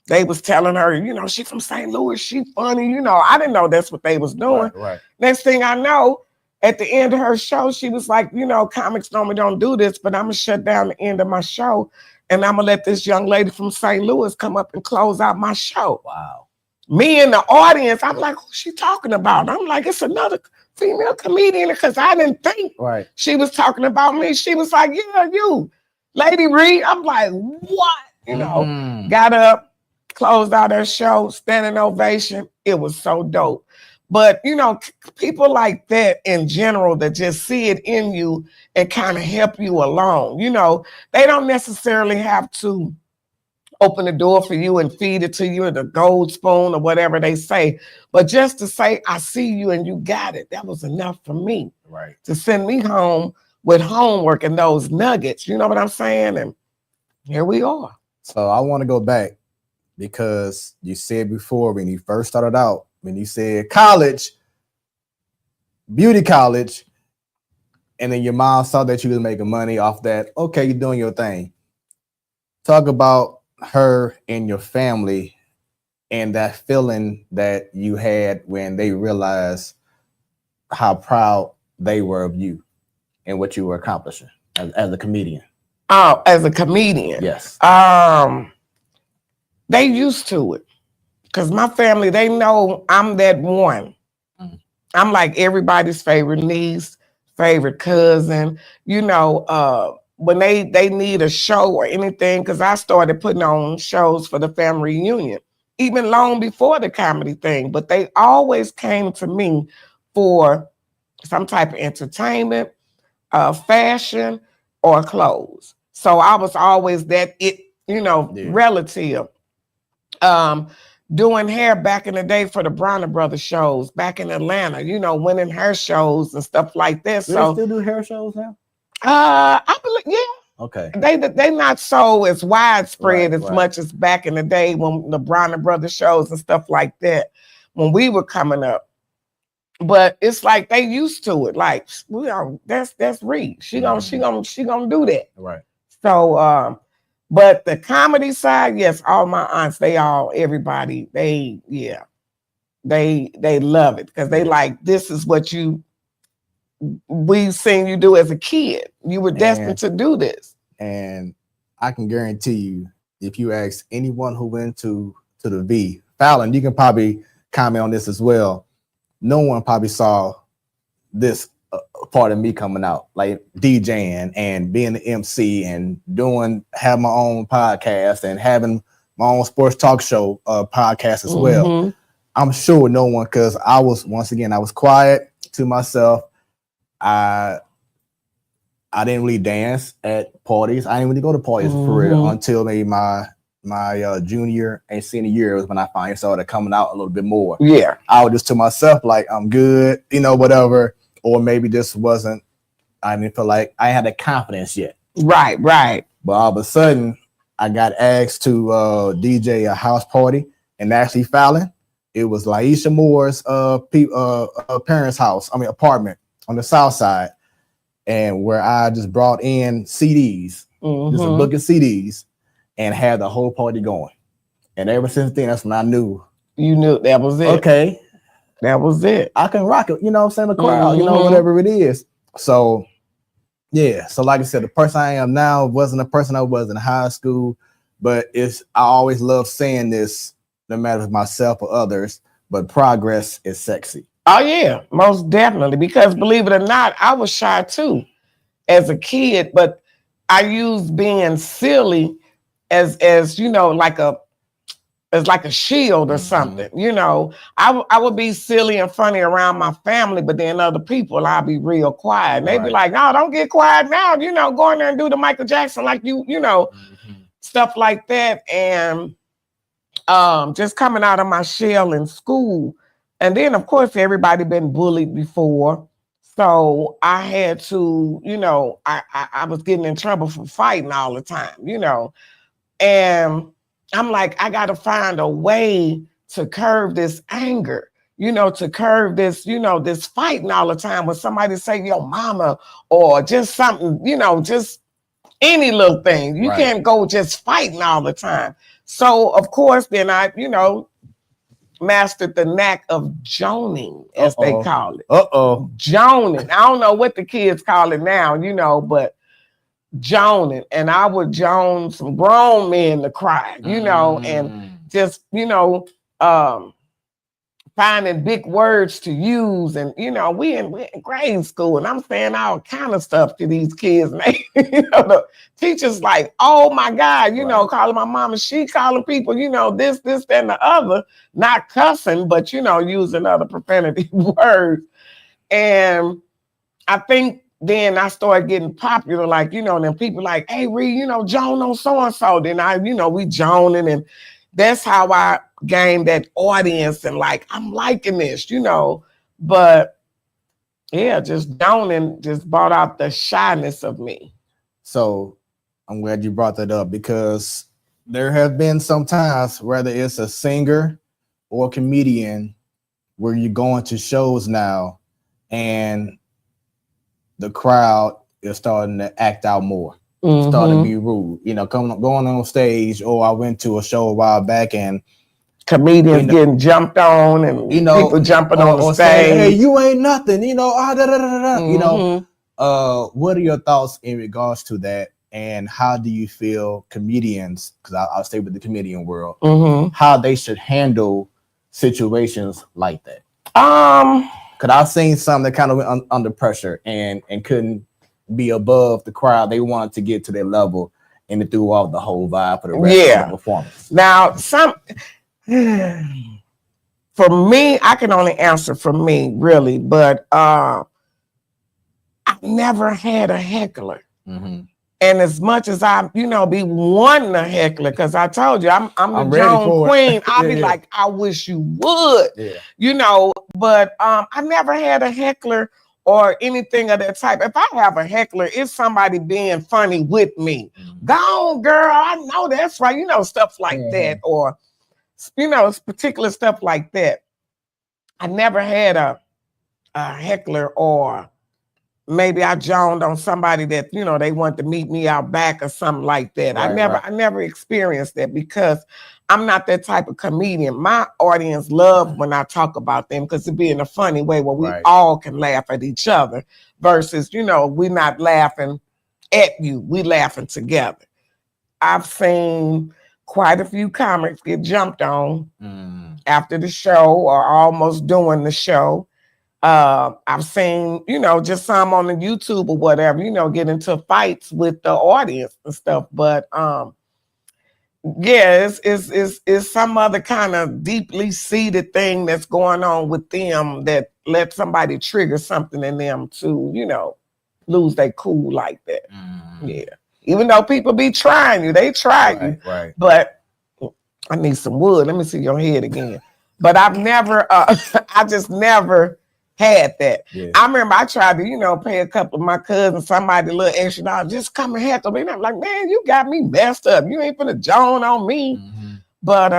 they was telling her, you know, she from St. Louis, she funny. You know, I didn't know that's what they was doing. Right. Next thing I know, at the end of her show, she was like, you know, comics normally don't do this, but I'm going to shut down the end of my show. And I'm going to let this young lady from St. Louis come up and close out my show. Wow. Me in the audience, I'm like, who's she talking about? I'm like, it's another female comedian, because I didn't think she was talking about me. She was like, yeah, you, Lady Reed. I'm like, what? You know, got up, closed out her show, standing ovation. It was so dope. But, you know, people like that in general that just see it in you and kind of help you along, you know, they don't necessarily have to open the door for you and feed it to you in a gold spoon or whatever they say. But just to say, I see you and you got it, that was enough for me. Right. To send me home with homework and those nuggets. You know what I'm saying? And here we are. So I want to go back because you said before when you first started out, when you said college, beauty college, and then your mom saw that you was making money off that. Okay, you're doing your thing. Talk about her and your family and that feeling that you had when they realized how proud they were of you and what you were accomplishing as a comedian. Oh, as a comedian? Yes. They used to it because my family, they know I'm that one. I'm like everybody's favorite niece, favorite cousin, you know, when they need a show or anything, because I started putting on shows for the family reunion, even long before the comedy thing, but they always came to me for some type of entertainment, fashion, or clothes. So I was always that relative. Doing hair back in the day for the Bronner Brothers shows back in Atlanta, you know, winning hair shows and stuff like that. Do they still do hair shows now? I believe, yeah. Okay. They not so as widespread as much as back in the day when the Bronner Brothers shows and stuff like that, when we were coming up. But it's like they used to it. Like, that's Reed. She gonna do that. Right. So but the comedy side, yes, all my aunts, everybody, they love it because they like, this is what we've seen you do as a kid. You were destined to do this. And I can guarantee you, if you ask anyone who went to the V, Fallon, you can probably comment on this as well. No one probably saw this part of me coming out, like DJing and being the MC and have my own podcast and having my own sports talk show podcast as well. I'm sure no one, because I was quiet to myself. I didn't really dance at parties. I didn't really go to parties for real until maybe my junior and senior year was when I finally started coming out a little bit more. Yeah. I was just to myself like, I'm good, you know, whatever. Or maybe I didn't feel like I had the confidence yet. Right. But all of a sudden, I got asked to DJ a house party, and actually Fallon, it was Laisha Moore's parents' house, apartment on the south side. and where I just brought in CDs, just a book of CDs, and had the whole party going. And ever since then, that's when I knew. You knew that was it. Okay. That was it. I can rock it, you know what I'm saying, the crowd, you know, whatever it is. So, yeah. So like I said, the person I am now wasn't the person I was in high school, but I always love saying this, no matter myself or others, but progress is sexy. Oh yeah, most definitely. Because believe it or not, I was shy too as a kid, but I used being silly as you know, like a shield or something. You know, I would be silly and funny around my family, but then other people, I'll be real quiet. And they'd be like, no, don't get quiet now. You know, go in there and do the Michael Jackson like you know, stuff like that. And just coming out of my shell in school. And then, of course, everybody been bullied before. So I had to, you know, I was getting in trouble for fighting all the time, you know. And I'm like, I got to find a way to curb this anger, you know, to curb this, you know, this fighting all the time when somebody say your mama or just something, you know, just any little thing. You can't go just fighting all the time. So, of course, then I, you know, mastered the knack of joning, as they call it. Joning. I don't know what the kids call it now, you know, but joning. And I would joan some grown men to cry, you know, and just, you know, finding big words to use. And, you know, we in grade school and I'm saying all kind of stuff to these kids. And they, you know, the teacher's like, oh my God, you know, calling my mama, she calling people, you know, this, that, and the other, not cussing, but, you know, using other profanity words. And I think then I started getting popular, like, you know, and then people like, hey, Reed, you know, Joan on so-and-so. Then you know, we joning, and that's how I gained that audience and like, I'm liking this, you know. But yeah, just joning just brought out the shyness of me. So I'm glad you brought that up, because there have been some times, whether it's a singer or a comedian, where you're going to shows now and the crowd is starting to act out more, starting to be rude, you know, going on stage. Or I went to a show a while back and comedians getting jumped on and, you know, people jumping on the stage. Saying, hey, you ain't nothing, you know, you know. What are your thoughts in regards to that? And how do you feel comedians, because I'll stay with the comedian world, how they should handle situations like that? Because I've seen some that kind of went under pressure and couldn't be above the crowd. They wanted to get to their level, and it threw off the whole vibe for the rest of the performance. Now, for me, I can only answer for me, really, but I never had a heckler. And as much as I, you know, be wanting a heckler, because I told you, I'm the Joan queen. I'll be like, I wish you would, you know, but I never had a heckler or anything of that type. If I have a heckler, it's somebody being funny with me. Go on, girl, I know that's right. You know, stuff like that, or, you know, particular stuff like that. I never had a heckler, or maybe I joned on somebody that, you know, they want to meet me out back or something like that. I never experienced that, because I'm not that type of comedian. My audience love when I talk about them, because it be in a funny way where we all can laugh at each other, versus, you know, we're not laughing at you, we laughing together. I've seen quite a few comics get jumped on after the show or almost doing the show. I've seen, you know, just some on the YouTube or whatever, you know, get into fights with the audience and stuff. But yeah, it's some other kind of deeply seated thing that's going on with them that let somebody trigger something in them to, you know, lose their cool like that. Yeah. Even though people be trying you, they try you. But I need some wood. Let me see your head again. But I've never, I just never had that. I remember I tried to, you know, pay a couple of my cousins, somebody a little extra dollars, just come and heckle me. And I'm like, man, you got me messed up. You ain't finna joan on me. But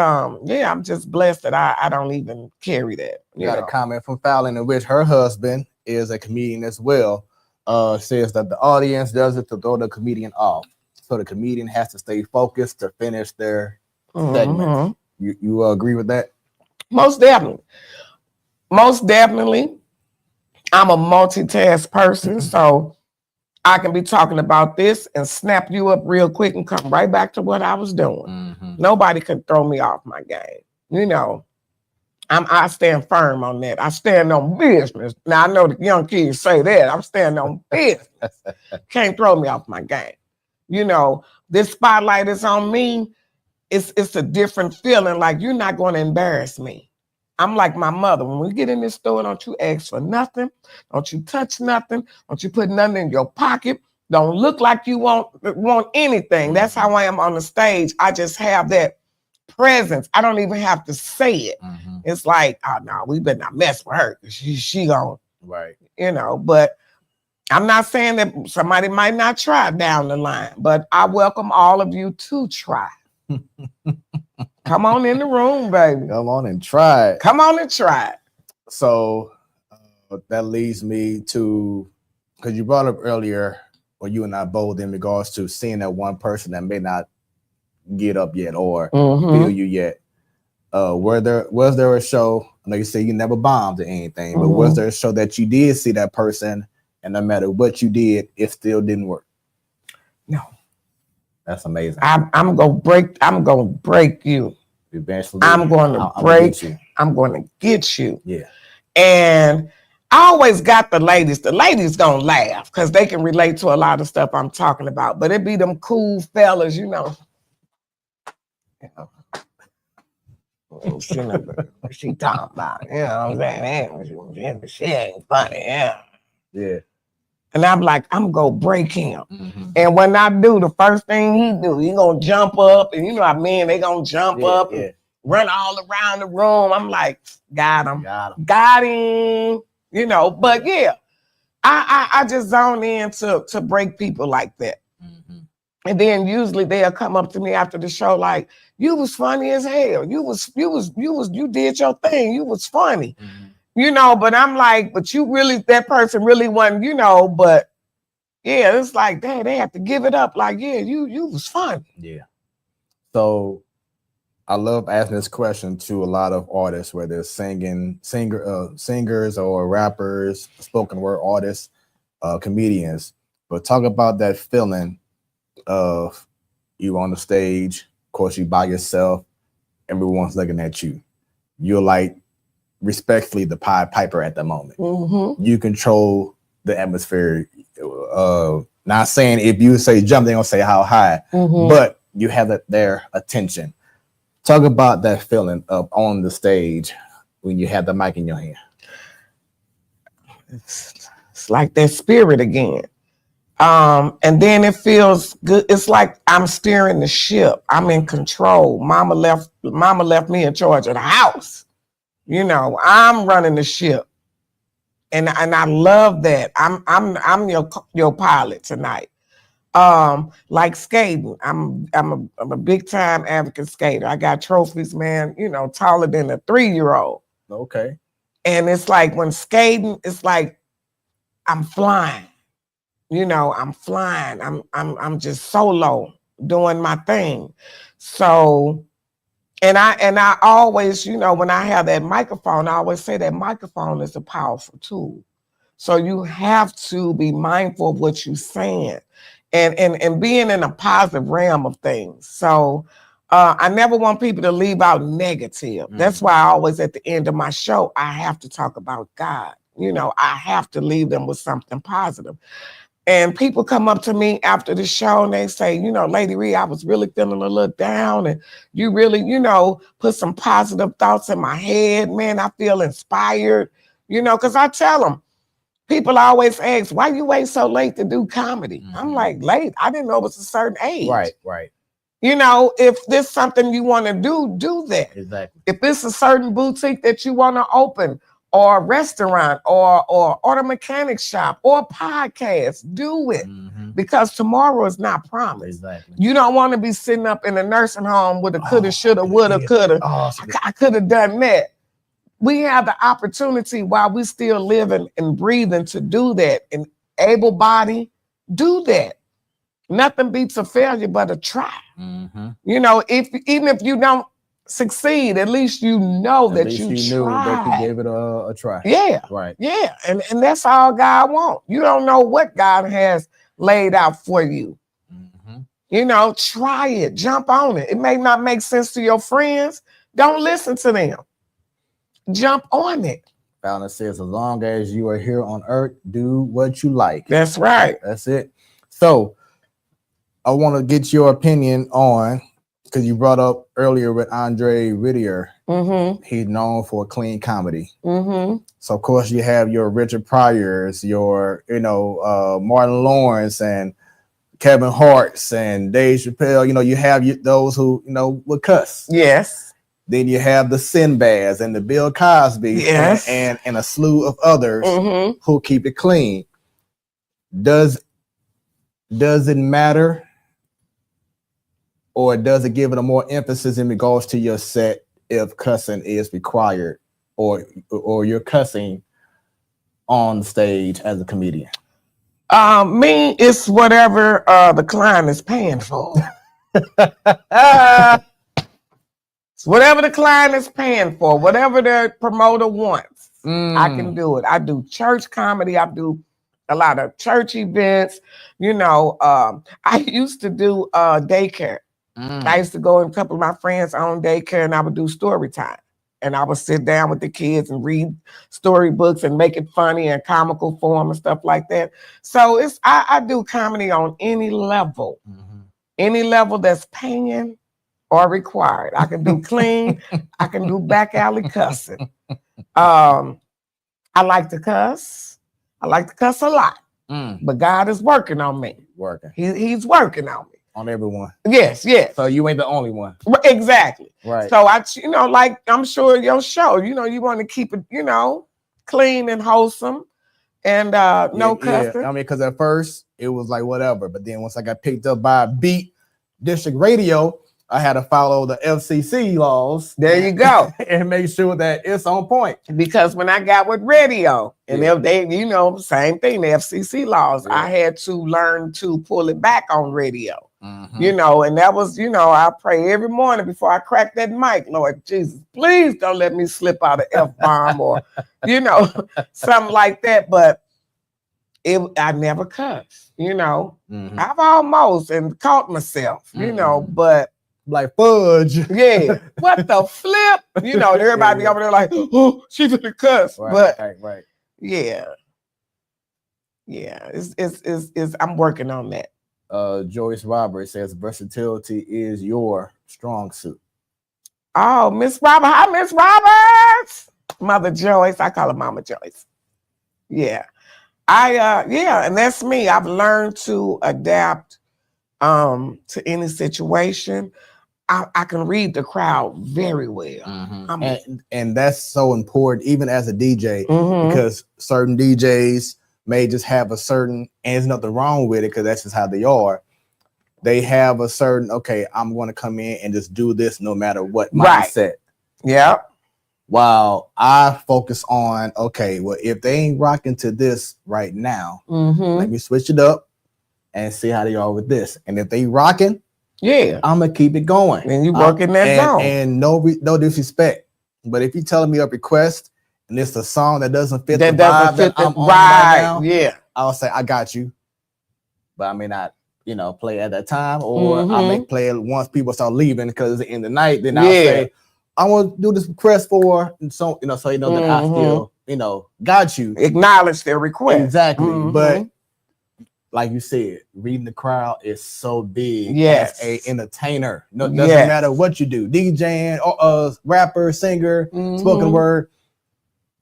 yeah, I'm just blessed that I don't even carry that. You got a comment from Fallon in which her husband is a comedian as well. says that the audience does it to throw the comedian off. So the comedian has to stay focused to finish their segment. You agree with that? Most definitely. Most definitely. I'm a multitask person, so I can be talking about this and snap you up real quick and come right back to what I was doing. Nobody can throw me off my game. You know, I stand firm on that. I stand on business. Now I know the young kids say that. I'm standing on business. Can't throw me off my game. You know, this spotlight is on me. It's a different feeling. Like, you're not going to embarrass me. I'm like my mother. When we get in this store, don't you ask for nothing. Don't you touch nothing. Don't you put nothing in your pocket. Don't look like you want anything. That's how I am on the stage. I just have that presence. I don't even have to say it. It's like, oh no, we better not mess with her. She gonna, right. You know, but I'm not saying that somebody might not try down the line, but I welcome all of you to try. Come on in the room, baby. Come on and try it. Come on and try it. So that leads me to, because you brought up earlier, or you and I both, in regards to seeing that one person that may not get up yet or feel you yet. Was there a show? I know you say you never bombed or anything, but was there a show that you did see that person, and no matter what you did, it still didn't work? No. That's amazing. I'm gonna break you. Eventually, I'm going to break you. I'm going to get you. Yeah. And I always got the ladies. The ladies gonna laugh because they can relate to a lot of stuff I'm talking about. But it be them cool fellas, you know. She talking about, you know what I'm saying? She ain't funny, yeah. Yeah. And I'm like, I'm gonna break him. And when I do, the first thing he do, he gonna jump up, and you know how men, they gonna jump up and run all around the room. I'm like, got him. You know, but yeah, I just zone in to break people like that. And then usually they'll come up to me after the show like, you was funny as hell. You did your thing. You was funny. You know, but I'm like, but you really, that person really wasn't, you know, but yeah, it's like, dang, they have to give it up. Like, yeah, you was funny. Yeah. So I love asking this question to a lot of artists, whether it's singers or rappers, spoken word artists, comedians. But talk about that feeling of you on the stage, of course you by yourself, everyone's looking at you. You're like, respectfully, the Pied Piper at the moment. You control the atmosphere. Not saying if you say jump, they're gonna say how high, but you have their attention. Talk about that feeling of on the stage when you have the mic in your hand. It's like that spirit again. And then it feels good. It's like I'm steering the ship. I'm in control. Mama left me in charge of the house. You know, I'm running the ship, and I love that. I'm your pilot tonight. Like skating, I'm a big time advocate skater. I got trophies, man. You know, taller than a 3-year-old. Okay. And it's like when skating, it's like I'm flying. You know, I'm flying. I'm just solo doing my thing. So. And I always, you know, when I have that microphone, I always say that microphone is a powerful tool. So you have to be mindful of what you're saying and being in a positive realm of things. So I never want people to leave out negative. That's why I always, at the end of my show, I have to talk about God. You know, I have to leave them with something positive. And people come up to me after the show and they say, you know, Lady Ree, I was really feeling a little down, and you really, you know, put some positive thoughts in my head. Man, I feel inspired, you know, because I tell them, people always ask, why you wait so late to do comedy? I'm like, late? I didn't know it was a certain age. Right. You know, if there's something you want to do that. Exactly. If it's a certain boutique that you want to open, or a restaurant, or auto mechanic shop, or a podcast, do it. Because tomorrow is not promised. Exactly. You don't want to be sitting up in a nursing home with a coulda, shoulda, woulda, coulda. I could have done that. We have the opportunity while we still living and breathing to do that. And able body, do that. Nothing beats a failure but a try. You know, even if you don't succeed, at least you know that you tried. That you gave it a try. Yeah. Right. Yeah. And that's all God wants. You don't know what God has laid out for you. You know, try it, jump on it. It may not make sense to your friends. Don't listen to them. Jump on it. Fallon says, as long as you are here on earth, do what you like. That's right. That's it. So I want to get your opinion on, because you brought up earlier with Andre Whittier. He's known for clean comedy. So of course you have your Richard Pryors, your, Martin Lawrence and Kevin Hart's and Dave Chappelle. You have those who, would cuss. Yes. Then you have the Sinbads and the Bill Cosby. Yes. And a slew of others who keep it clean. Does it matter? Or does it give it a more emphasis in regards to your set if cussing is required or you're cussing on stage as a comedian? Me, it's whatever the client is paying for. It's whatever the client is paying for, whatever the promoter wants. I can do it. I do church comedy. I do a lot of church events. I used to do daycare. I used to go and a couple of my friends own daycare, and I would do story time. And I would sit down with the kids and read storybooks and make it funny and comical form and stuff like that. So I do comedy on any level that's paying or required. I can do clean. I can do back alley cussing. I like to cuss. I like to cuss a lot. But God is working on me. He's working on me. On everyone. Yes. So you ain't the only one. Exactly. Right. So like I'm sure your show, you want to keep it, clean and wholesome and no cussing. I mean, because at first it was like whatever, but then once I got picked up by Beat District Radio, I had to follow the FCC laws. There you go. And make sure that it's on point. Because when I got with radio, and they same thing, the FCC laws, I had to learn to pull it back on radio. And that was, I pray every morning before I crack that mic, Lord Jesus, please don't let me slip out an F-bomb or, something like that. But I never cussed, I've almost and caught myself, but like fudge. Yeah. What the flip? Everybody over there like, oh, she's gonna cuss. Right. Yeah. It's I'm working on that. Joyce Roberts says versatility is your strong suit. Oh, Miss Roberts. Hi, Miss Roberts. Mother Joyce. I call her Mama Joyce. Yeah. And that's me. I've learned to adapt to any situation. I can read the crowd very well. And that's so important, even as a DJ, because certain DJs may just have a certain, and there's nothing wrong with it because that's just how they are. They have a certain, okay, I'm going to come in and just do this no matter what mindset. Yeah. While I focus on, okay, well, if they ain't rocking to this right now, let me switch it up and see how they are with this. And if they rocking, I'm gonna keep it going. And you working that zone. And no disrespect, but if you're telling me a request and it's a song that doesn't fit the vibe that I'm on right now, I'll say I got you, but I may not, play at that time, or I may play it once people start leaving because it's in the night. Then I'll say I want to do this request for, and so that I still, got you. Acknowledge their request. Exactly, but. Like you said, reading the crowd is so big as a entertainer. No, doesn't matter what you do, DJing, or rapper, singer, spoken word.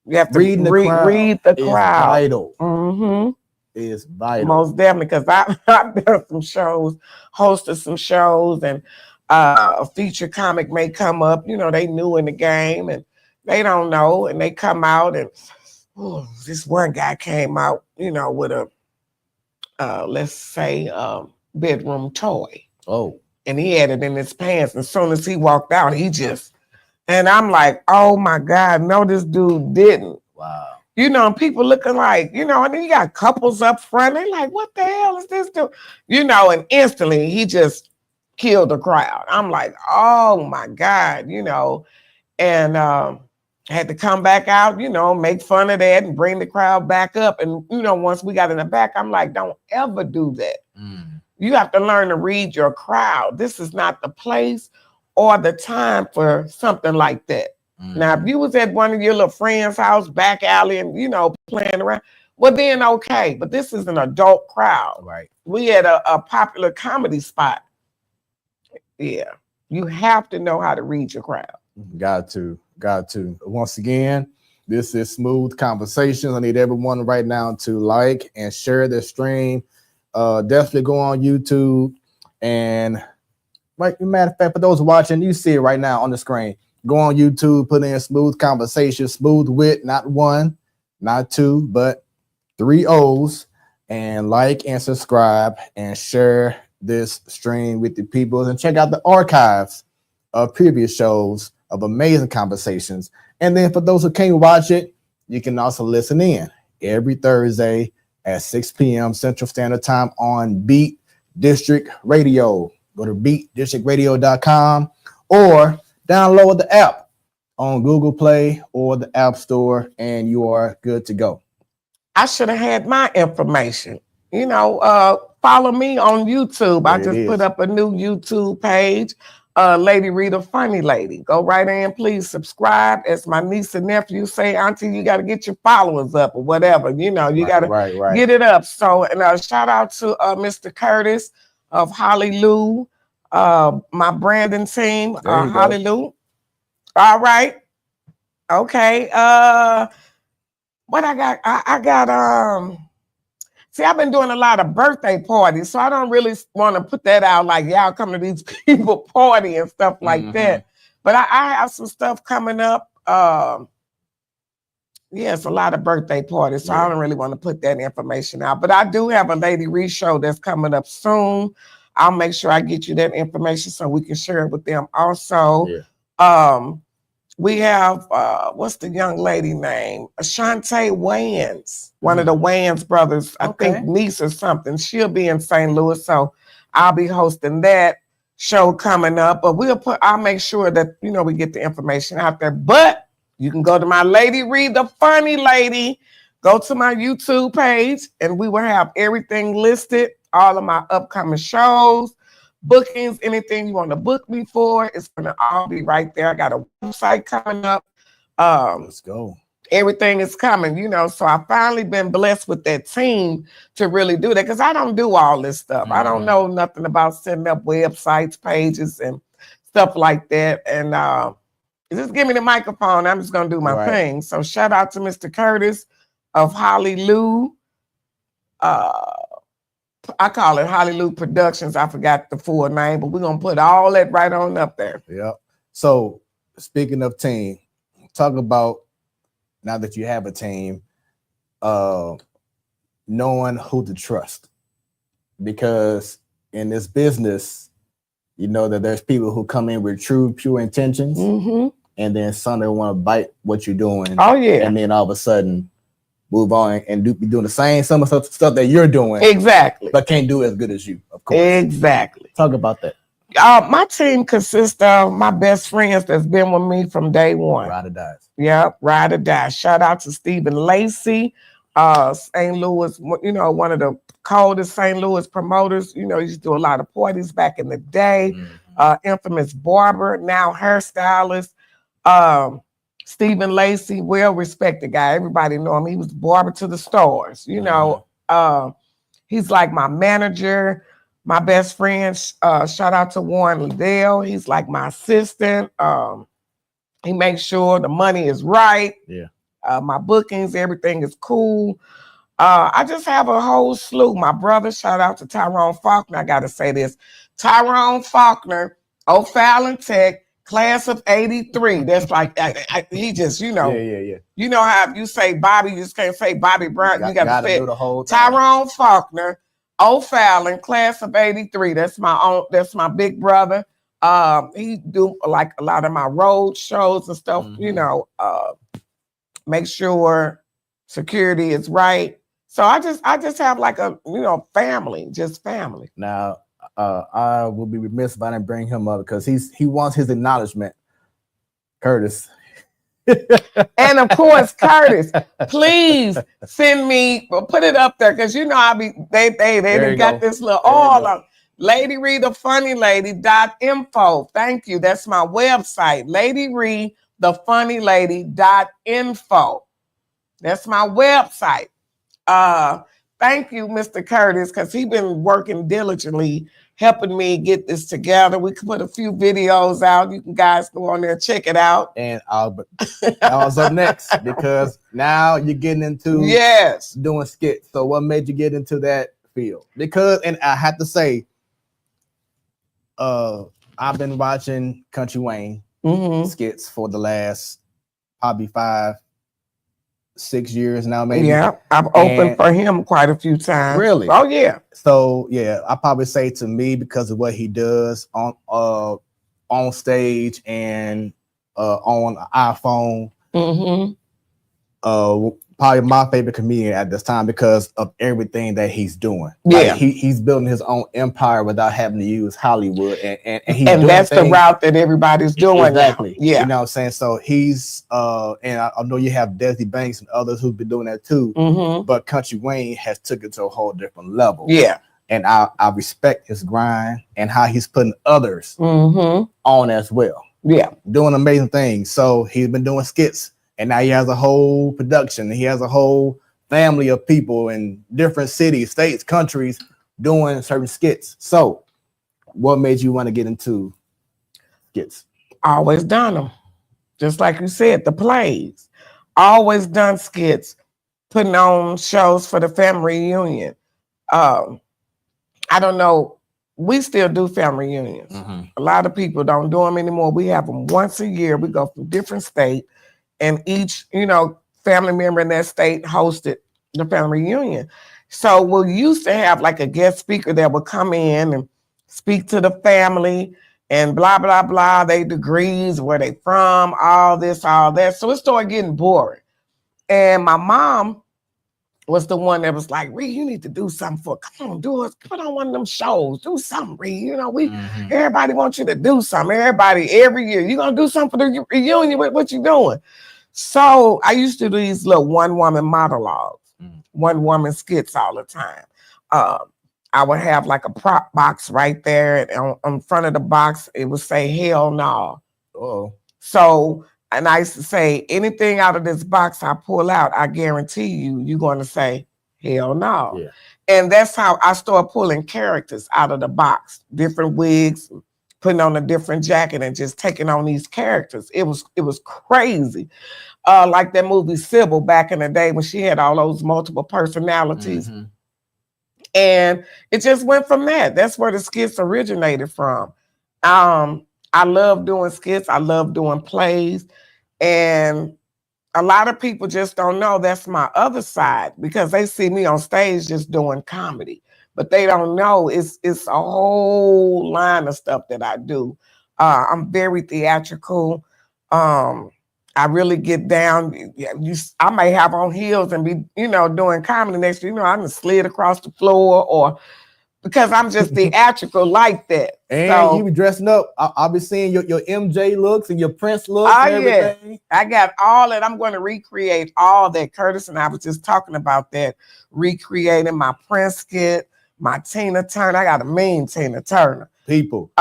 You have to read the crowd. Vital. Is vital. Most definitely, because I've done some shows, hosted some shows, and a feature comic may come up. They new in the game and they don't know, and they come out and this one guy came out, with a let's say bedroom toy. Oh. And he had it in his pants. And as soon as he walked out, and I'm like, oh my God, no, this dude didn't. Wow. You know, people looking like, you know, and then you got couples up front. They're like, what the hell is this do? You know, and instantly he just killed the crowd. I'm like, oh my God, you know, and had to come back out, you know, make fun of that and bring the crowd back up. And, you know, once we got in the back, I'm like, don't ever do that. You have to learn to read your crowd. This is not the place or the time for something like that. Now, if you was at one of your little friends' house, back alley, and, you know, playing around, well, then okay. But this is an adult crowd. Right. We had a popular comedy spot. Yeah. You have to know how to read your crowd. Got to. Once again, this is Smoooth Conversations. I need everyone right now to like and share this stream. Definitely go on YouTube. And, like, matter of fact, for those watching, you see it right now on the screen. Go on YouTube, put in Smoooth Conversations, smooth with not 1, not 2, but 3 O's, and like and subscribe and share this stream with the people, and check out the archives of previous shows of amazing conversations. And then for those who can't watch it, you can also listen in every Thursday at 6 p.m. Central Standard Time on Beat District Radio. Go to beatdistrictradio.com or download the app on Google Play or the App Store, and you are good to go. I should have had my information. You know, follow me on YouTube. I just put up a new YouTube page, Lady Rita Funny Lady. Go right in, please subscribe. As my niece and nephew say, Auntie, you got to get your followers up or whatever. You know, you got to get it up. So, and shout out to Mr. Curtis of Hallelujah. My branding team, Hallelujah. All right. Okay. What I got? I got see, I've been doing a lot of birthday parties, so I don't really want to put that out like y'all come to these people party and stuff like that. But I have some stuff coming up. Yeah, it's a lot of birthday parties, so I don't really want to put that information out. But I do have a Lady Reed show that's coming up soon. I'll make sure I get you that information so we can share it with them also. We have, what's the young lady name? Ashante Wayans, one of the Wayans brothers, I think niece or something. She'll be in St. Louis, so I'll be hosting that show coming up. But I'll make sure that, you know, we get the information out there. But you can go to my Lady Reed, the Funny Lady. Go to my YouTube page, and we will have everything listed. All of my upcoming shows, bookings, anything you want to book me for, it's going to all be right there. I got a website coming up. Let's go. Everything is coming, you know, so I finally been blessed with that team to really do that, because I don't do all this stuff. I don't know nothing about setting up websites, pages, and stuff like that. And just give me the microphone. I'm just going to do my thing. So shout out to Mr. Curtis of Hallelujah. I call it Hallelujah Productions. I forgot the full name, but we're going to put all that right on up there. Yep. So speaking of team, talk about, now that you have a team, knowing who to trust. Because in this business, you know that there's people who come in with true, pure intentions. And then some that want to bite what you're doing. Oh, yeah. And then all of a sudden, move on and be doing the same some stuff that you're doing. Exactly. But can't do as good as you, of course. Exactly. Talk about that. My team consists of my best friends that's been with me from day one. Ride or die. Yep, ride or die. Shout out to Stephen Lacey, St. Louis, you know, one of the coldest St. Louis promoters. You know, he used to do a lot of parties back in the day. Infamous barber, now hairstylist. Stephen Lacey, well-respected guy. Everybody know him. He was barber to the stars. You know, he's like my manager, my best friend. Shout out to Warren Liddell. He's like my assistant. He makes sure the money is right. My bookings, everything is cool. I just have a whole slew. My brother, shout out to Tyrone Faulkner. I got to say this. Tyrone Faulkner, O'Fallon Tech, class of 83. That's like, he just, you know. You know how you say Bobby, you just can't say Bobby Brown. You got to say the whole Tyrone Faulkner, O'Fallon, class of 83. That's my big brother. He do like a lot of my road shows and stuff, you know, make sure security is right. So I just have like a, family, just family. Now, I will be remiss if I didn't bring him up because he wants his acknowledgement. Curtis. And of course, Curtis, please send me, put it up there because I'll be they got this little all of Lady Ree the Funny Lady.info. Thank you. That's my website. Lady Ree the Funny Lady.info. That's my website. Thank you, Mr. Curtis, because he's been working diligently helping me get this together. We can put a few videos out. You can guys go on there and check it out. And I was up next because now you're getting into doing skits. So what made you get into that field? Because, and I have to say, I've been watching Country Wayne skits for the last probably 5-6 years now, maybe. Yeah, I've opened for him quite a few times. Really? Oh yeah. So yeah, I probably say to me because of what he does on stage and on iPhone. Probably my favorite comedian at this time because of everything that he's doing. Yeah, like he's building his own empire without having to use Hollywood, and that's the route that everybody's doing. Exactly. Now. Yeah, you know what I'm saying. So he's and I know you have Desi Banks and others who've been doing that too. But Country Wayne has took it to a whole different level. Yeah, and I respect his grind and how he's putting others on as well. Yeah, doing amazing things. So he's been doing skits. And now he has a whole production. He has a whole family of people in different cities, states, countries doing certain skits. So what made you want to get into skits? Always done them. Just like you said, the plays. Always done skits, putting on shows for the family reunion. I don't know. We still do family reunions. A lot of people don't do them anymore. We have them once a year. We go from different states. And each, family member in that state hosted the family reunion. So we used to have like a guest speaker that would come in and speak to the family and blah, blah, blah, their degrees, where they from, all this, all that. So it started getting boring. And my mom was the one that was like, Ree, you need to do something come on, put on one of them shows, do something, Ree. Everybody wants you to do something. Everybody, every year, you gonna do something for the reunion, what you doing? So I used to do these little one-woman monologues, one-woman skits all the time. I would have like a prop box right there, and on front of the box, it would say, hell no. Oh. So, and I used to say, anything out of this box I pull out, I guarantee you're going to say, hell no. Yeah. And that's how I started pulling characters out of the box, different wigs, putting on a different jacket and just taking on these characters. It was crazy. Like that movie Sybil back in the day when she had all those multiple personalities. And it just went from that. That's where the skits originated from. I love doing skits. I love doing plays. And a lot of people just don't know that's my other side because they see me on stage just doing comedy. But they don't know it's a whole line of stuff that I do. I'm very theatrical. I really get down. I may have on heels and be, doing comedy next to I can slid across the floor or because I'm just theatrical like that. And so, you be dressing up. I'll be seeing your MJ looks and your Prince looks and everything. Yeah. I got all that. I'm going to recreate all that. Curtis and I was just talking about that, recreating my Prince skit, my Tina Turner. I got a mean Tina Turner. People,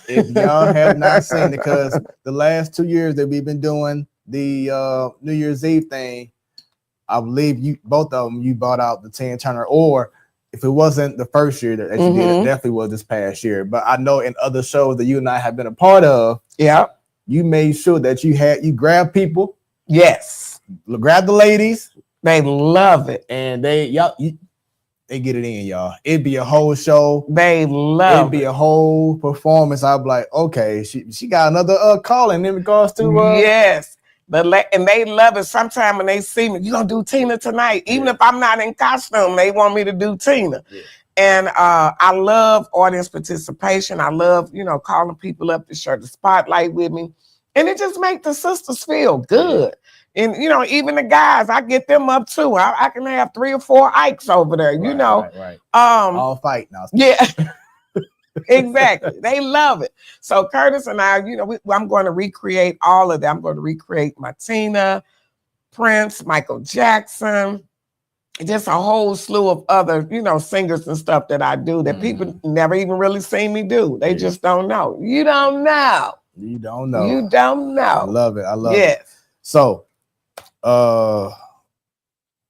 if y'all have not seen it, because the last 2 years that we've been doing the New Year's Eve thing, I believe both of them, you bought out the Tina Turner, or if it wasn't the first year that you did, it definitely was this past year. But I know in other shows that you and I have been a part of, you made sure that you grab people. Yes. Grab the ladies. They love it. And they get it in, y'all. It'd be a whole show. They love It'd be a whole performance. I'd be like, okay, she got another calling in regards to yes. And they love it. Sometimes when they see me, you gonna do Tina tonight? Even if I'm not in costume, they want me to do Tina. Yeah. And I love audience participation. I love, calling people up to share the spotlight with me. And it just makes the sisters feel good. And, you know, even the guys, I get them up too. I can have 3 or 4 Ikes over there, you know. Right. All fight now. Yeah, exactly. They love it. So Curtis and I, you know, I'm going to recreate all of that. I'm going to recreate Martina, Prince, Michael Jackson, just a whole slew of other, you know, singers and stuff that I do that people never even really seen me do. They just don't know. You don't know. You don't know. You don't know. I love it. I love it. So,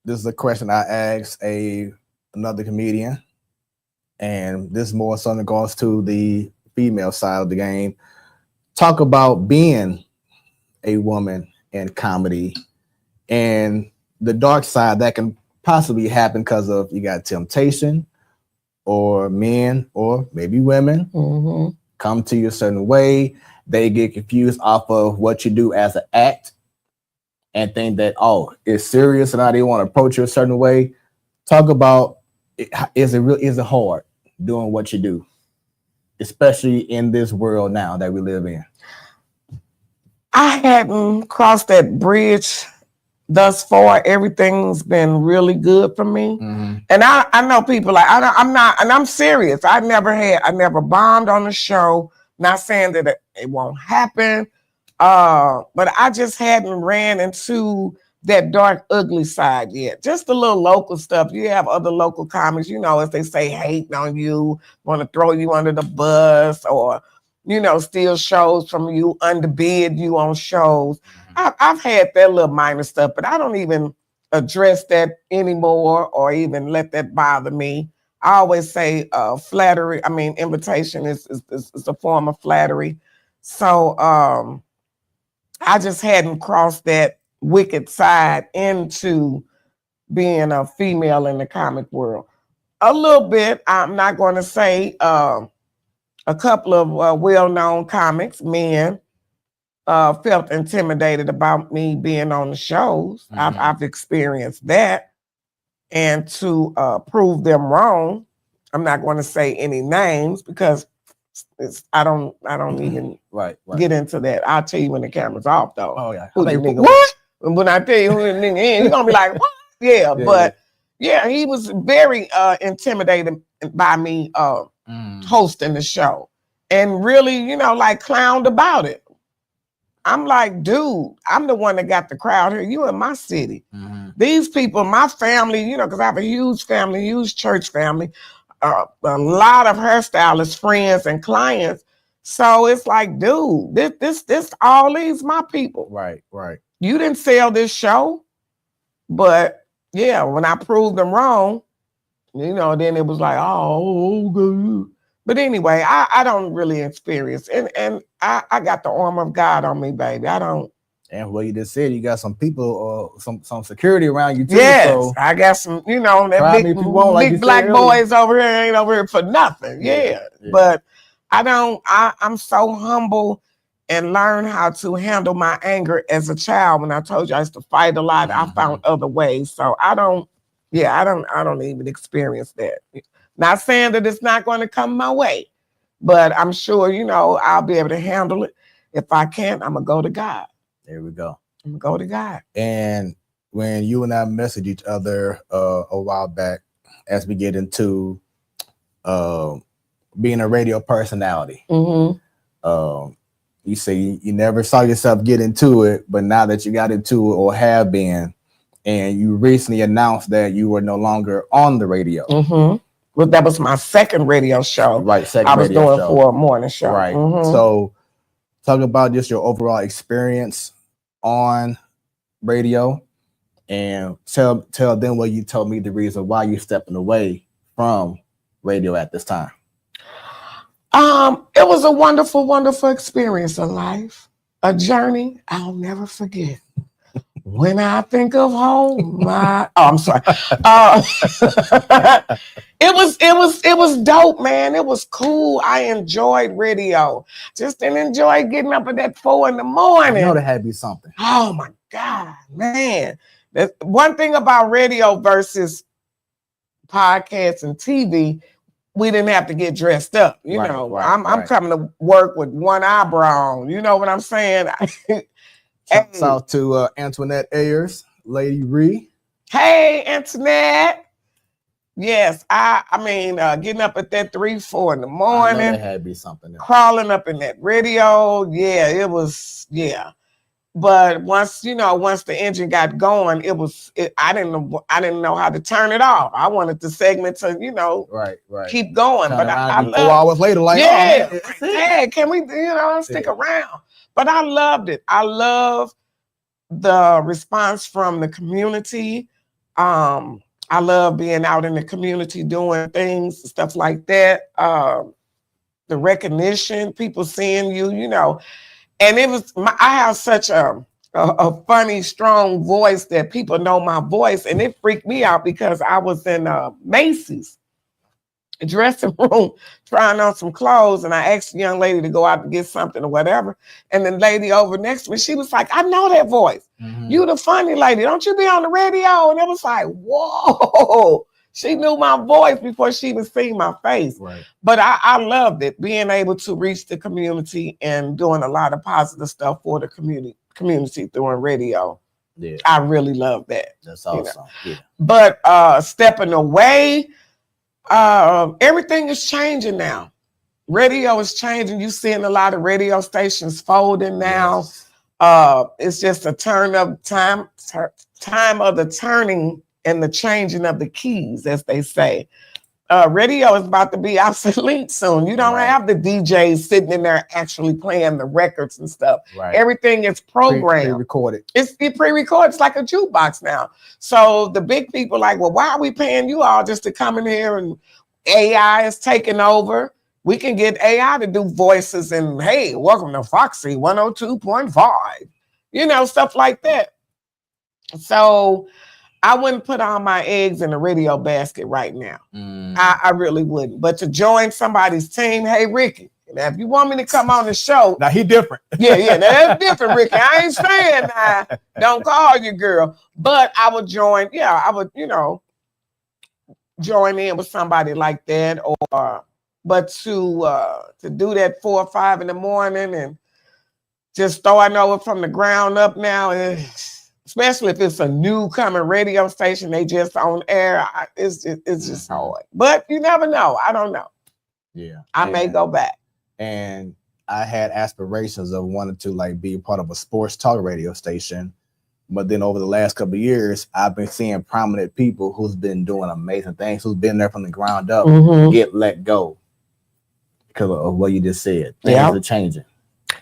this is a question I asked another comedian, and this is more something that goes to the female side of the game. Talk about being a woman in comedy and the dark side that can possibly happen because of you got temptation, or men, or maybe women come to you a certain way. They get confused off of what you do as an act and think that, oh, it's serious, and now they want to approach you a certain way. Talk about, is it hard doing what you do, especially in this world now that we live in? I hadn't crossed that bridge thus far. Everything's been really good for me. And I know people like, I'm not, and I'm serious. I never bombed on the show. Not saying that it won't happen. But I just hadn't ran into that dark, ugly side yet. Just a little local stuff. You have other local comics, you know, as they say, hating on you, want to throw you under the bus, or, you know, steal shows from you, underbid you on shows. I've had that little minor stuff, but I don't even address that anymore or even let that bother me. I always say flattery, invitation is a form of flattery. So I just hadn't crossed that wicked side into being a female in the comic world. A little bit, I'm not going to say a couple of well-known comics, men, felt intimidated about me being on the shows. I've experienced that. And to prove them wrong, I'm not going to say any names because I don't even get into that. I'll tell you when the camera's off, though. Oh yeah. Who the nigga what? When I tell you who the nigga is, you're gonna be like, what? Yeah, but yeah, he was very intimidated by me hosting the show, and really, you know, like clowned about it. I'm like, dude, I'm the one that got the crowd here. You in my city. These people, my family, you know, because I have a huge family, huge church family, a lot of hairstylists, friends, and clients. So it's like, dude, this all these my people. Right. You didn't sell this show, but yeah, when I proved them wrong, you know, then it was like, oh, good. But anyway, I don't really experience, and I got the armor of God on me, baby. I don't. And what you just said, you got some people, some security around you too. Yes, so I got some, you know, that big black boys over here ain't over here for nothing. Yeah. But I'm so humble and learn how to handle my anger as a child. When I told you I used to fight a lot, I found other ways. So I don't even experience that. Not saying that it's not going to come my way, but I'm sure, you know, I'll be able to handle it. If I can't, I'm going to go to God. There we go. I'm going to go to God. And when you and I messaged each other a while back, as we get into being a radio personality, you say you never saw yourself get into it, but now that you got into it or have been, and you recently announced that you were no longer on the radio. Well, that was my second radio show. Right, I was doing it for a morning show. Right. So talk about just your overall experience on radio, and tell them what you told me the reason why you're stepping away from radio at this time. It was a wonderful, wonderful experience in life. A journey I'll never forget. When I think of home, I'm sorry. It was dope, man. It was cool. I enjoyed radio. Just didn't enjoy getting up at that 4 a.m. I know there had to be something. Oh my God, man. That's one thing about radio versus podcasts and TV. we didn't have to get dressed up. You know, I'm coming to work with one eyebrow on. You know what I'm saying? Shouts out to Antoinette Ayers, Lady Ree. Hey, Antoinette. Yes, I mean, getting up at that 3-4 in the morning. I know that had to be something else. Crawling up in that radio. Yeah, it was, yeah. But once the engine got going, I didn't know how to turn it off. I wanted the segment to, keep going. Turn but I love 4 hours later, like, hey, can we, stick around? But I loved it. I love the response from the community. I love being out in the community doing things, stuff like that. The recognition, people seeing you, and it was, I have such a funny, strong voice that people know my voice, and it freaked me out because I was in Macy's dressing room trying on some clothes, and I asked the young lady to go out to get something or whatever, and the lady over next to me, she was like, I know that voice. You the funny lady, don't you be on the radio? And it was like, whoa. She knew my voice before she even seen my face. Right. But I loved it, being able to reach the community and doing a lot of positive stuff for the community through radio. Yeah. I really love that. That's awesome. Yeah. But stepping away, everything is changing now. Radio is changing. You're seeing a lot of radio stations folding now. Yes. It's just a time of the turning and the changing of the keys, as they say. Radio is about to be obsolete soon. You don't have the DJs sitting in there actually playing the records and stuff. Right. Everything is programmed. Pre-recorded. It's pre-recorded. It's like a jukebox now. So the big people like, well, why are we paying you all just to come in here and AI is taking over? We can get AI to do voices and, hey, welcome to Foxy 102.5. Stuff like that. So I wouldn't put all my eggs in the radio basket right now. I really wouldn't. But to join somebody's team, hey, Ricky, now if you want me to come on the show. Now he different. Yeah, that's different, Ricky. I ain't saying don't call you girl. But I would join, join in with somebody like that. But to do that 4 or 5 in the morning and just starting over from the ground up now, especially if it's a newcomer radio station, they just on air, it's just hard. But you never know. I don't know. Yeah. I may go back. And I had aspirations of wanting to be a part of a sports talk radio station. But then over the last couple of years, I've been seeing prominent people who's been doing amazing things, who's been there from the ground up, get let go because of what you just said. Things are changing.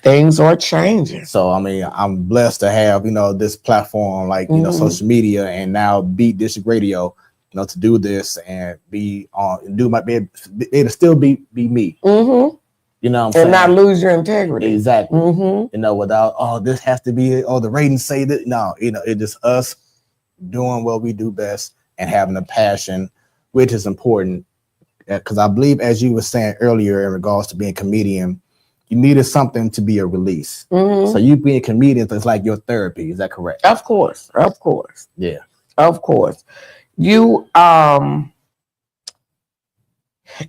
Things are changing. So, I mean, I'm blessed to have, this platform social media and now Beat District Radio, to do this and be on, it'll still be me. You know what I'm saying? And not lose your integrity. Exactly. Without, this has to be, the ratings say that. No, it's just us doing what we do best and having a passion, which is important. Because I believe, as you were saying earlier, in regards to being a comedian, you needed something to be a release. So you being a comedian is like your therapy. Is that correct? Of course. Yeah. Of course. You,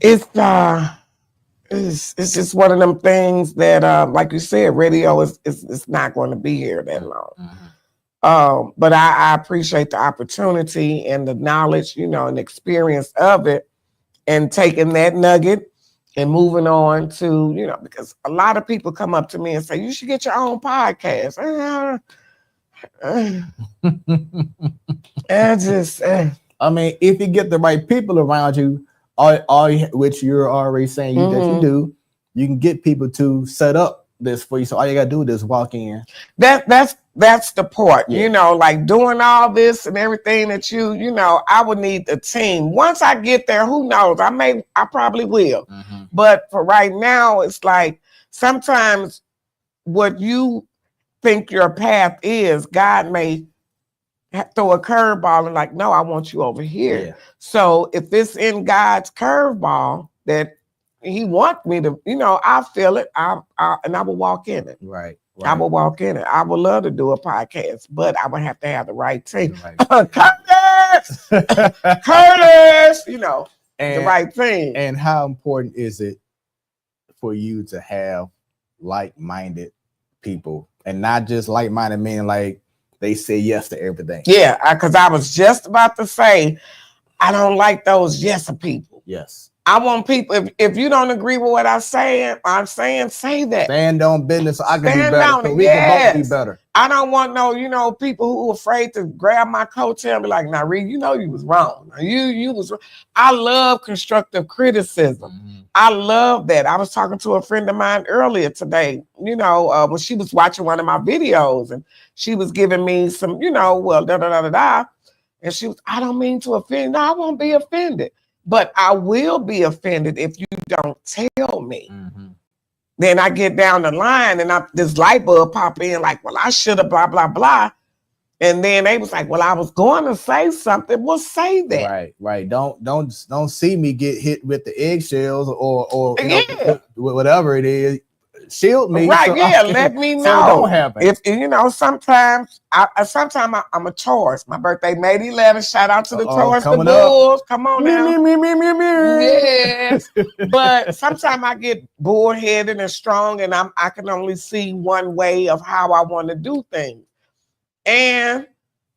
it's just one of them things that, like you said, radio is not going to be here that long. But I appreciate the opportunity and the knowledge, and experience of it, and taking that nugget and moving on to, because a lot of people come up to me and say, you should get your own podcast. I mean, if you get the right people around you, which you're already saying that you do, you can get people to set up this for you. So all you gotta do is walk in. That's the part, doing all this and everything that I would need the team. Once I get there, who knows? I probably will. But for right now, it's like sometimes what you think your path is, God may throw a curveball and like, no, I want you over here. Yeah. So if it's in God's curveball that he wants me to, I feel it. And I will walk in it. Right. I will walk in it. I would love to do a podcast, but I would have to have the right team. Right. Curtis, Curtis, the right thing. And how important is it for you to have like-minded people, and not just like-minded meaning like they say yes to everything? Yeah, because I was just about to say, I don't like those yes people. Yes. I want people, if you don't agree with what I'm saying, say that. Stand on business so I can Stand be better. on So it. we can both be better. I don't want no, people who are afraid to grab my coattail and be like, "Now, Reed, you know you was wrong. You was wrong." I love constructive criticism. Mm-hmm. I love that. I was talking to a friend of mine earlier today, when she was watching one of my videos and she was giving me some, and she was, I don't mean to offend. No, I won't be offended. But I will be offended if you don't tell me. Mm-hmm. Then I get down the line and this light bulb pop in like, well, I should have blah, blah, blah. And then they was like, well, I was going to say something. Well, say that. Right. Don't see me get hit with the eggshells or whatever it is. Shield me. Right, so let me know. So it don't happen. If sometimes I'm a Taurus. My birthday May 11th. Shout out to the Taurus, the Bulls. Come on now. Me. Yes. But sometimes I get bullheaded and strong, and I can only see one way of how I want to do things. And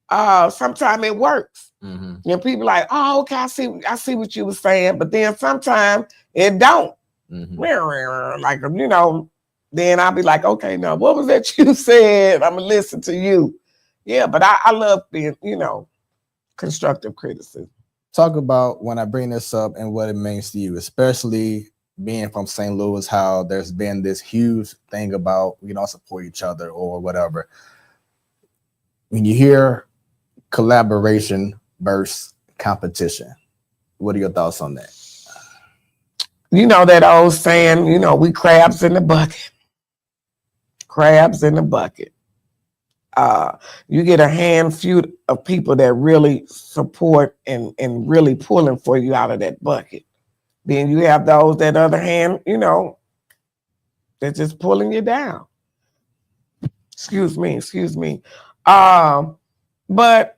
sometimes it works. Mm-hmm. And people like, oh, okay, I see what you were saying, but then sometimes it don't. Mm-hmm. Like, then I'll be like, okay, now what was that you said? I'm gonna listen to you. Yeah, but I love being, constructive criticism. Talk about when I bring this up and what it means to you, especially being from St. Louis, how there's been this huge thing about we don't support each other or whatever. When you hear collaboration versus competition, what are your thoughts on that? You know that old saying, we crabs in the bucket. Crabs in the bucket. You get a handful of people that really support and really pulling for you out of that bucket. Then you have those that other hand, they're just pulling you down. Excuse me. But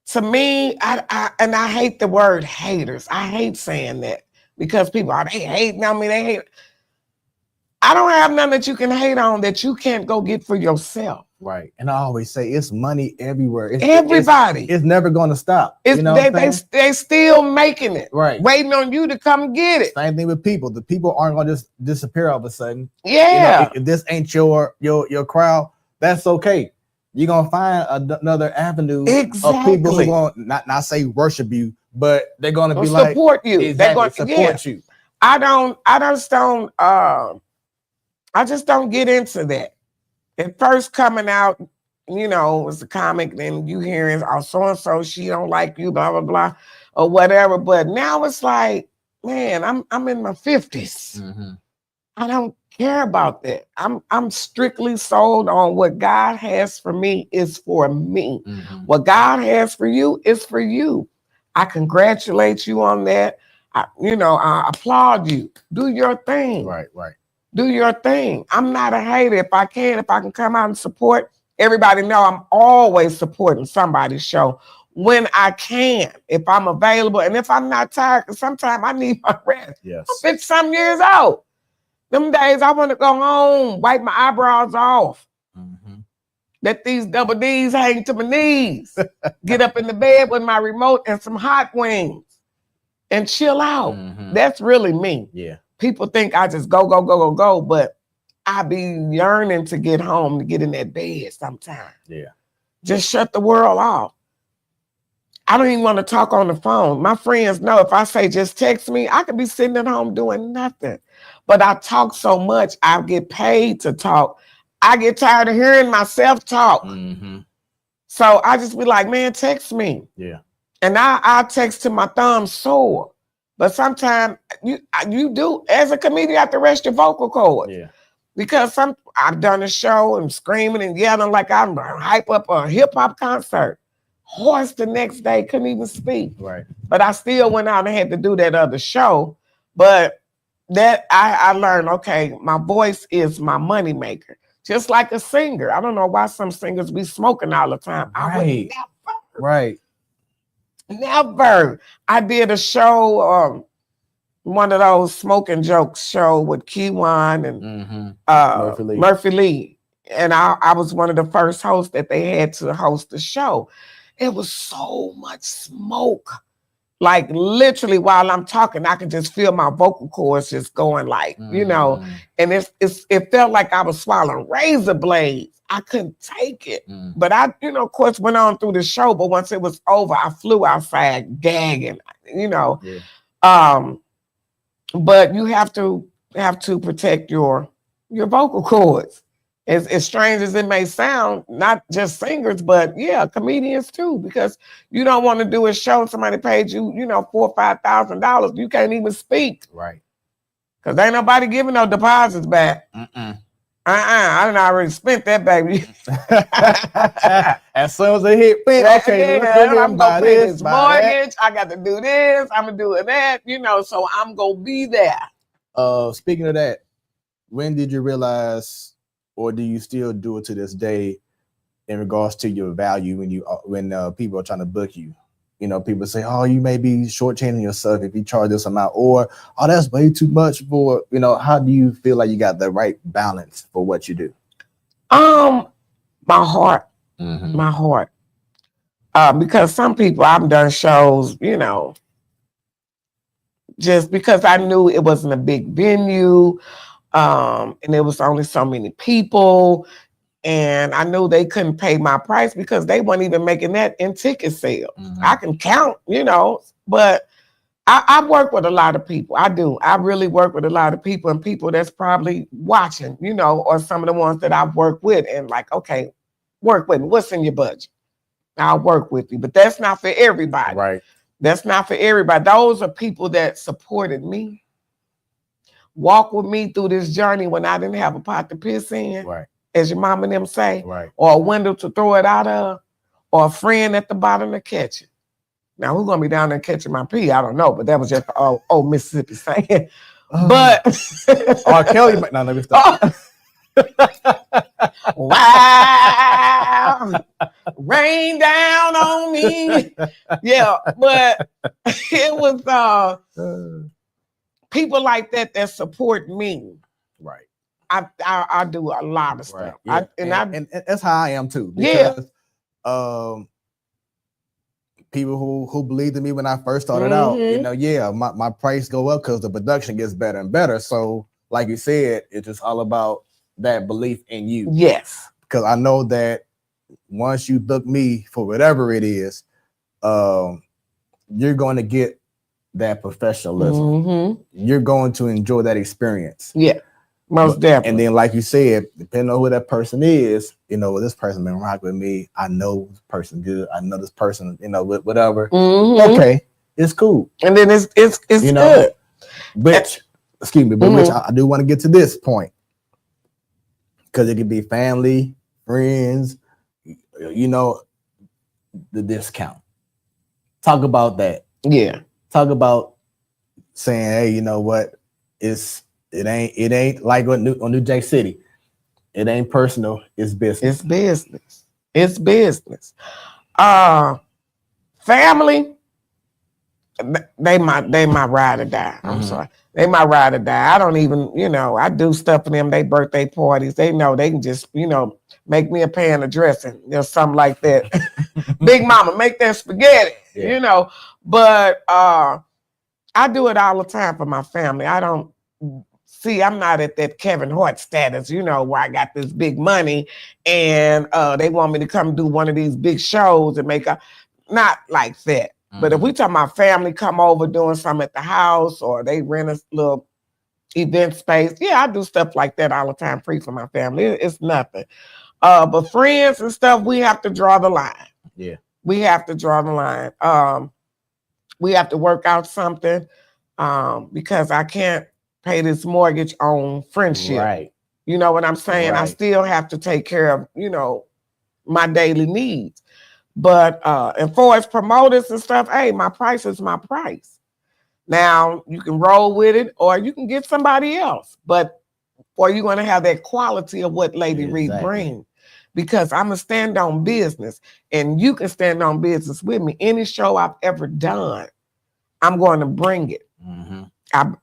to me, I hate the word haters. I hate saying that because people they hating on me. They hate. I don't have nothing that you can hate on that you can't go get for yourself. Right. And I always say it's money everywhere. Everybody. It's never going to stop. They still making it. Right. Waiting on you to come get it. Same thing with people. The people aren't going to just disappear all of a sudden. Yeah. If this ain't your crowd, that's okay. You're going to find another avenue of people who going to not say worship you, but they're going to be like support you. Exactly, they're going to support you. I just don't get into that. At first coming out, was a comic, then you hearing, oh, so-and-so, she don't like you, blah, blah, blah, or whatever. But now it's like, man, I'm in my 50s. Mm-hmm. I don't care about that. I'm strictly sold on what God has for me is for me. Mm-hmm. What God has for you is for you. I congratulate you on that. I applaud you. Do your thing. Right. Do your thing. I'm not a hater. If I can come out and support, everybody know I'm always supporting somebody's show when I can, if I'm available. And if I'm not tired, because sometimes I need my rest. Yes. I'm 50-some years old. Them days I want to go home, wipe my eyebrows off. Mm-hmm. Let these double D's hang to my knees. Get up in the bed with my remote and some hot wings and chill out. Mm-hmm. That's really me. Yeah. People think I just go, but I be yearning to get home, to get in that bed sometimes. Yeah. Just shut the world off. I don't even want to talk on the phone. My friends know if I say just text me, I could be sitting at home doing nothing. But I talk so much, I get paid to talk. I get tired of hearing myself talk. Mm-hmm. So I just be like, man, text me. Yeah. And I text till my thumb sore. But sometimes you do, as a comedian, you have to rest your vocal cords. Yeah. Because I've done a show and screaming and yelling like I'm hype up a hip hop concert. Hoarse the next day, couldn't even speak. Right. But I still went out and had to do that other show. But that I learned, okay, my voice is my money maker. Just like a singer. I don't know why some singers be smoking all the time. Right. Right. Never. I did a show, one of those smoking jokes show with Kiwan and Murphy Lee. And I was one of the first hosts that they had to host the show. It was so much smoke. Like literally while I'm talking, I can just feel my vocal cords just going like, you know, and it felt like I was swallowing razor blades. I couldn't take it. But I, you know, of course, went on through the show. But once it was over, I flew outside gagging, you know. But you have to protect your vocal cords. As strange as it may sound, not just singers, but yeah, comedians too, because you don't want to do a show. Somebody paid you, you know, $4,000 or $5,000. You can't even speak, right? Because ain't nobody giving no deposits back. I done already spent that, baby. As soon as they hit, okay, I'm gonna pay this mortgage. I got to do this. I'm gonna do that. You know, so I'm gonna be there. Speaking of that, when did you realize, or do you still do it to this day, in regards to your value when people are trying to book you? You know, people say, "Oh, you may be shortchanging yourself if you charge this amount," or "Oh, that's way too much for," you know. How do you feel like you got the right balance for what you do? My heart, my heart. Because some people I've done shows, you know, just because I knew it wasn't a big venue, and there was only so many people. And I knew they couldn't pay my price because they weren't even making that in ticket sales. I can count, you know, but I work with a lot of people. I do. I really work with a lot of people, and people that's probably watching, you know, or some of the ones that I've worked with, and like, okay, work with me. What's in your budget? I'll work with you. But that's not for everybody. Right. That's not for everybody. Those are people that supported me, walk with me through this journey when I didn't have a pot to piss in. Right. As your mom and them say, right, or a window to throw it out of, or a friend at the bottom to catch it. Now, who's going to be down there catching my pee? I don't know, but that was just old Mississippi saying. But R. Kelly might not let me stop. Wow, rain down on me. Yeah, but it was people like that support me. Right. I do a lot of stuff. Right. Yeah. And that's how I am too. Because, people who believed in me when I first started out, you know, my price go up because the production gets better and better. So, like you said, it's just all about that belief in you. Yes. Because I know that once you book me for whatever it is, you're going to get that professionalism. You're going to enjoy that experience. Yeah. Most definitely. And then, like you said, depending on who that person is, you know, this person been rock with me. I know this person good. I know this person, you know, whatever. Okay, it's cool. And then it's you know, good. Which, excuse me, but which I do want to get to this point, because it could be family, friends, you know, the discount. Talk about that. Yeah. Talk about saying, hey, you know what? It ain't like on New Jack City. It ain't personal. It's business. It's business. It's business. Family, they my ride or die. I'm sorry. They my ride or die. I don't even, you know, I do stuff for them. They birthday parties. They know they can just, you know, make me a pan of dressing or something like that. Big mama, make that spaghetti, you know. But I do it all the time for my family. I don't. See, I'm not at that Kevin Hart status, you know, where I got this big money and they want me to come do one of these big shows and make not like that. But if we talk about family come over doing something at the house or they rent a little event space, yeah, I do stuff like that all the time, free for my family. It's nothing. But friends and stuff, we have to draw the line. Yeah. We have to draw the line. We have to work out something because I can't pay this mortgage on friendship. Right. You know what I'm saying? Right. I still have to take care of, you know, my daily needs. But and for as promoters and stuff, hey, my price is my price. Now you can roll with it or you can get somebody else. But or you're going to have that quality of what Lady Reed brings. because I'm a stand on business, and you can stand on business with me. Any show I've ever done, I'm going to bring it.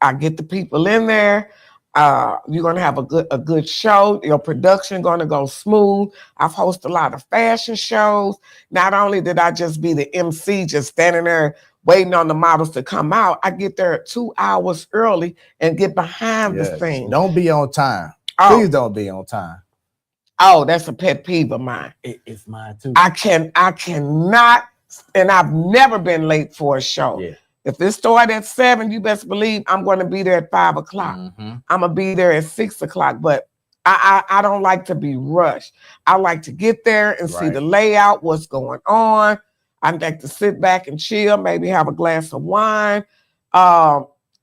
I get the people in there. You're gonna have a good show. Your production gonna go smooth. I've hosted a lot of fashion shows. Not only did I just be the MC, just standing there waiting on the models to come out, I get there 2 hours early and get behind the scenes. Don't be on time. Please don't be on time. Oh, that's a pet peeve of mine. It's mine too. I cannot, and I've never been late for a show. Yeah. If it started at 7, you best believe I'm going to be there at 5 o'clock. I'm going to be there at 6 o'clock, but I don't like to be rushed. I like to get there and see the layout, what's going on. I like to sit back and chill, maybe have a glass of wine.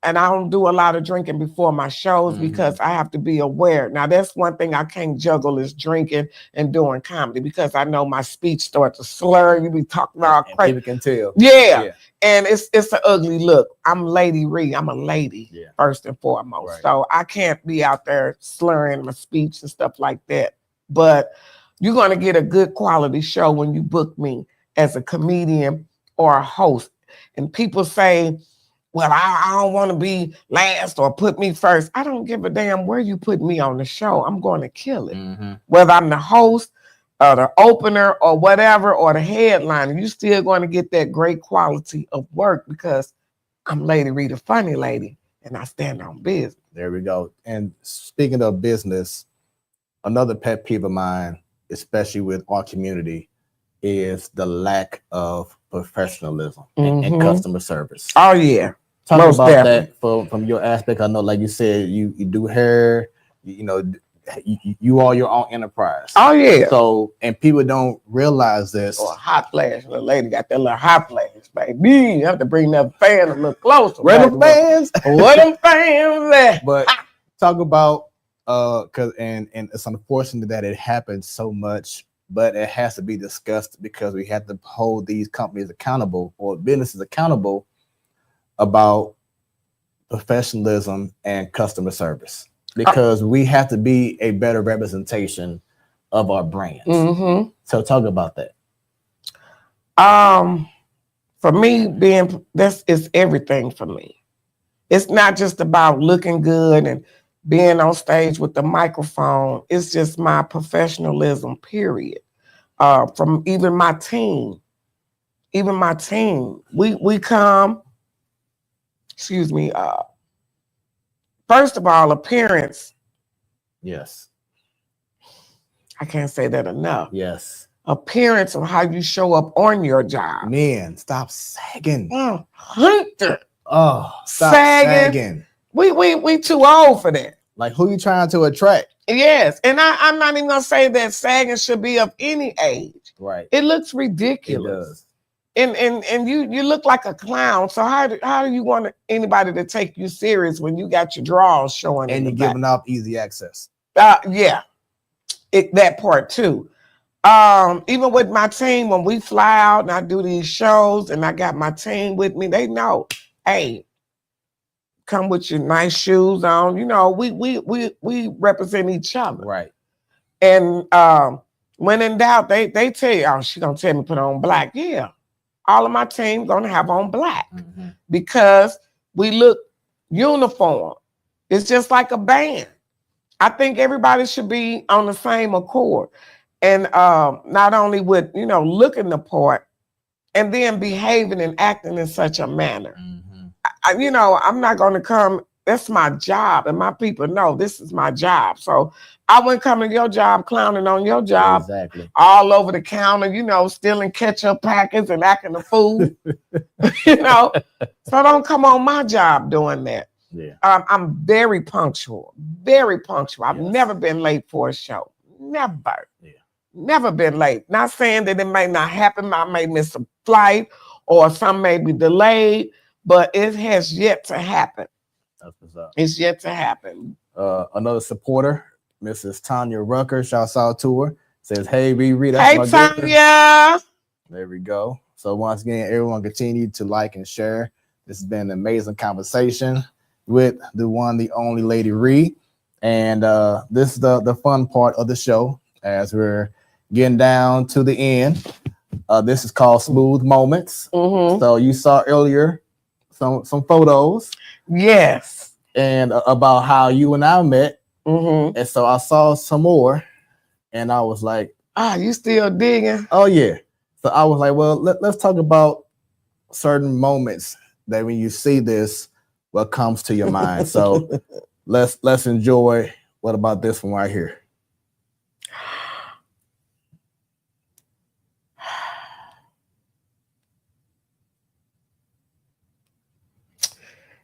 And I don't do a lot of drinking before my shows because I have to be aware. Now, that's one thing I can't juggle is drinking and doing comedy, because I know my speech starts to slur. You be talking all crazy. People can tell. Yeah. And it's an ugly look. I'm Lady Ree. I'm a lady first and foremost. So I can't be out there slurring my speech and stuff like that. But you're going to get a good quality show when you book me as a comedian or a host. And people say, well, I don't want to be last or put me first. I don't give a damn where you put me on the show. I'm going to kill it. Whether I'm the host or the opener or whatever, or the headliner, you still going to get that great quality of work, because I'm Lady Ree, the funny lady, and I stand on business. There we go. And speaking of business, another pet peeve of mine, especially with our community, is the lack of professionalism and customer service. Oh yeah. Talk most about definitely. That from your aspect. I know, like you said, you do hair, you are your own enterprise. Oh yeah. So, and people don't realize this. Or a hot flash. The lady got that little hot flash, baby. You have to bring that fan a little closer. Where them fans? Where them fans at? But talk about because and it's unfortunate that it happens so much, but it has to be discussed, because we have to hold these companies accountable, or businesses accountable, about professionalism and customer service, because we have to be a better representation of our brands. So talk about that. For me, this is everything for me. It's not just about looking good and being on stage with the microphone. It's just my professionalism, period. From even my team, we come, excuse me, first of all, appearance. Yes. I can't say that enough. Yes. Appearance of how you show up on your job. Man, stop sagging. Hunter. Oh, stop sagging. We too old for that. Like, who you trying to attract? Yes. And I'm not even gonna say that sagging should be of any age. Right. It looks ridiculous. It does. And you look like a clown. So how do you want anybody to take you serious when you got your drawers showing? And you're giving up easy access. Yeah. That part too. Even with my team, when we fly out and I do these shows and I got my team with me, they know, hey, come with your nice shoes on. We represent each other. Right. And when in doubt, they tell you, oh, she gonna tell me put on black. Yeah. All of my team gonna have on black because we look uniform. It's just like a band. I think everybody should be on the same accord. And not only with, looking the part and then behaving and acting in such a manner. I'm not going to come. That's my job. And my people know this is my job. So I wouldn't come to your job clowning on your job. Exactly. All over the counter, stealing ketchup packets and acting a fool. So don't come on my job doing that. Yeah. I'm very punctual. Very punctual. I've never been late for a show. Never. Yeah. Never been late. Not saying that it may not happen. I may miss a flight or some may be delayed, but it has yet to happen. That's what's up. It's yet to happen. Another supporter, Mrs. Tanya Rucker, shouts out to her. Says, hey, Riri. Hey, Tanya. There we go. So once again, everyone continue to like and share. This has been an amazing conversation with the one, the only Lady Ree. And this is the fun part of the show, as we're getting down to the end. This is called Smooth Moments. So you saw earlier some photos. Yes. And about how you and I met. And so I saw some more and I was like, you still digging? Oh yeah. So I was like, well, let's talk about certain moments that when you see this, what comes to your mind. So let's enjoy. What about this one right here?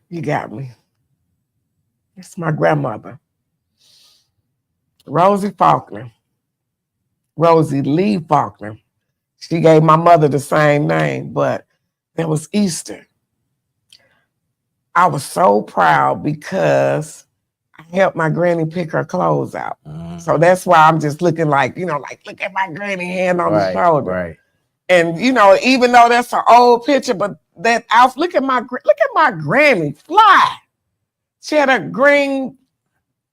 You got me. It's my grandmother, Rosie Faulkner. Rosie Lee Faulkner. She gave my mother the same name, but that was Easter. I was so proud because I helped my granny pick her clothes out. So that's why I'm just looking like, like look at my granny hand on the shoulder. Right. And even though that's an old picture, but that outfit, look at my granny fly. She had a green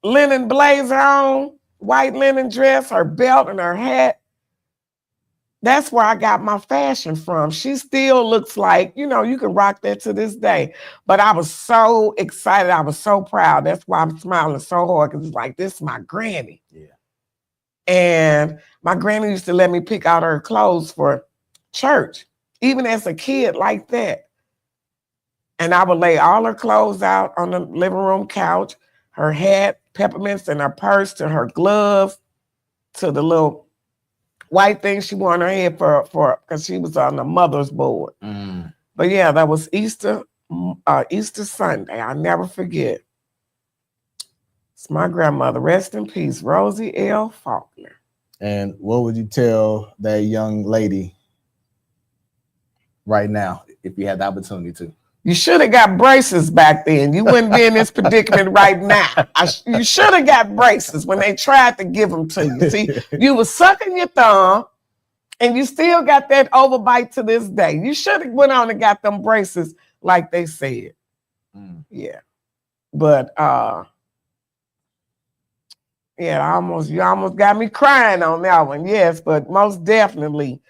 linen blazer on, white linen dress, her belt and her hat. That's where I got my fashion from. She still looks like, you can rock that to this day. But I was so excited. I was so proud. That's why I'm smiling so hard, because it's like, this is my granny. Yeah. And my granny used to let me pick out her clothes for church, even as a kid like that. And I would lay all her clothes out on the living room couch, her hat, peppermints in her purse, to her gloves, to the little white thing she wore on her head for because she was on the mother's board. But yeah, that was Easter Sunday. I'll never forget. It's my grandmother. Rest in peace, Rosie L. Faulkner. And what would you tell that young lady right now if you had the opportunity to? You should have got braces back then. You wouldn't be in this predicament right now. You should have got braces when they tried to give them to you. See, you were sucking your thumb, and you still got that overbite to this day. You should have went on and got them braces like they said. Yeah. But you almost got me crying on that one. Yes, but most definitely,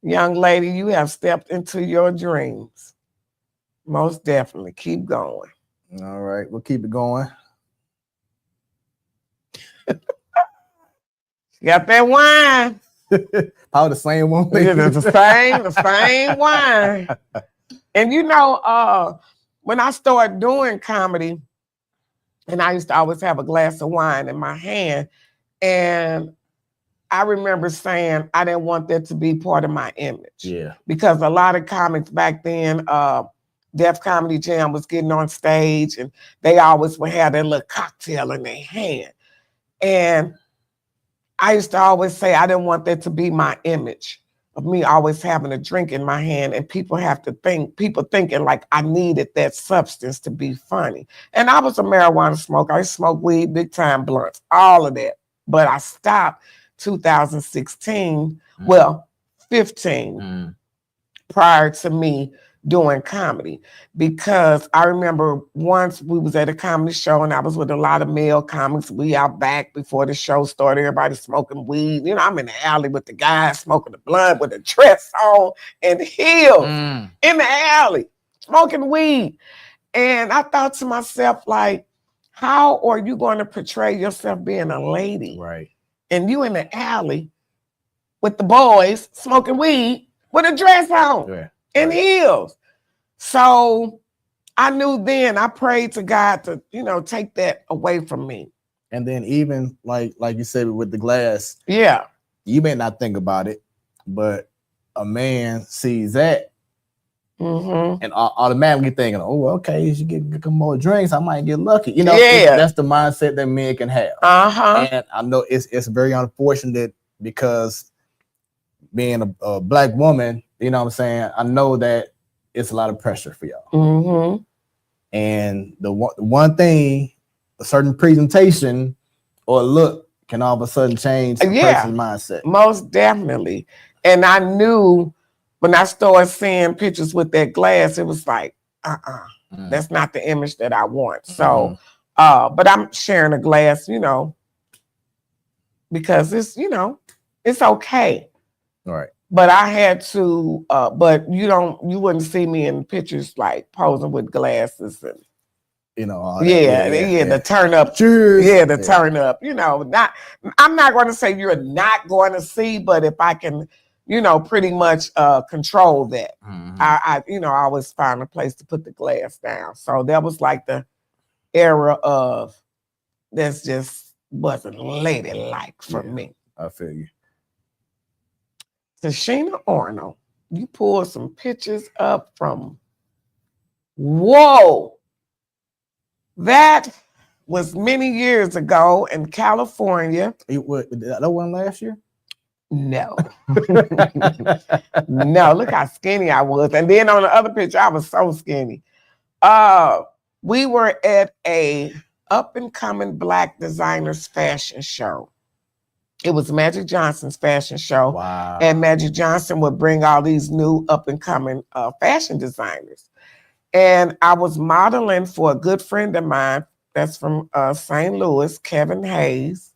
young lady, you have stepped into your dreams. Most definitely. Keep going. All right. We'll keep it going. You got that wine. Probably the same one. Yeah, the same wine. And when I started doing comedy, and I used to always have a glass of wine in my hand, and I remember saying I didn't want that to be part of my image. Yeah. Because a lot of comics back then, Def Comedy Jam was getting on stage, and they always would have their little cocktail in their hand. And I used to always say I didn't want that to be my image of me always having a drink in my hand, and people thinking like I needed that substance to be funny. And I was a marijuana smoker. I smoked weed, big time blunts, all of that. But I stopped 2016, 15, prior to me doing comedy, because I remember once we was at a comedy show and I was with a lot of male comics. We out back before the show started, everybody smoking weed. I'm in the alley with the guys smoking the blunt with a dress on and heels in the alley, smoking weed. And I thought to myself, like, how are you going to portray yourself being a lady? Right. And you in the alley with the boys smoking weed with a dress on. Yeah. And heels. So I knew then, I prayed to God to, take that away from me. And then even like you said with the glass, you may not think about it, but a man sees that and automatically thinking, oh, okay, you should get more drinks, I might get lucky. That's the mindset that men can have. And I know it's very unfortunate, because being a black woman, you know what I'm saying, I know that it's a lot of pressure for y'all. And the one thing, a certain presentation or look can all of a sudden change a person's mindset. Most definitely. And I knew when I started seeing pictures with that glass, it was like, that's not the image that I want. So, but I'm sharing a glass, because it's, It's okay. All right. But I had to, but you wouldn't see me in pictures like posing with glasses and, all that. Yeah, the turn up. Cheers. Yeah, the turn up. I'm not going to say you're not going to see, but if I can, pretty much control that, I always find a place to put the glass down. So that was like the era of that's just wasn't ladylike for me. I feel you. Tashina Arnold, you pulled some pictures up from, whoa, that was many years ago in California. That one last year? No. No, look how skinny I was. And then on the other picture, I was so skinny. We were at a up-and-coming Black designers fashion show. It was Magic Johnson's fashion show. Wow. And Magic Johnson would bring all these new up-and-coming fashion designers. And I was modeling for a good friend of mine that's from St. Louis, Kevin Hayes.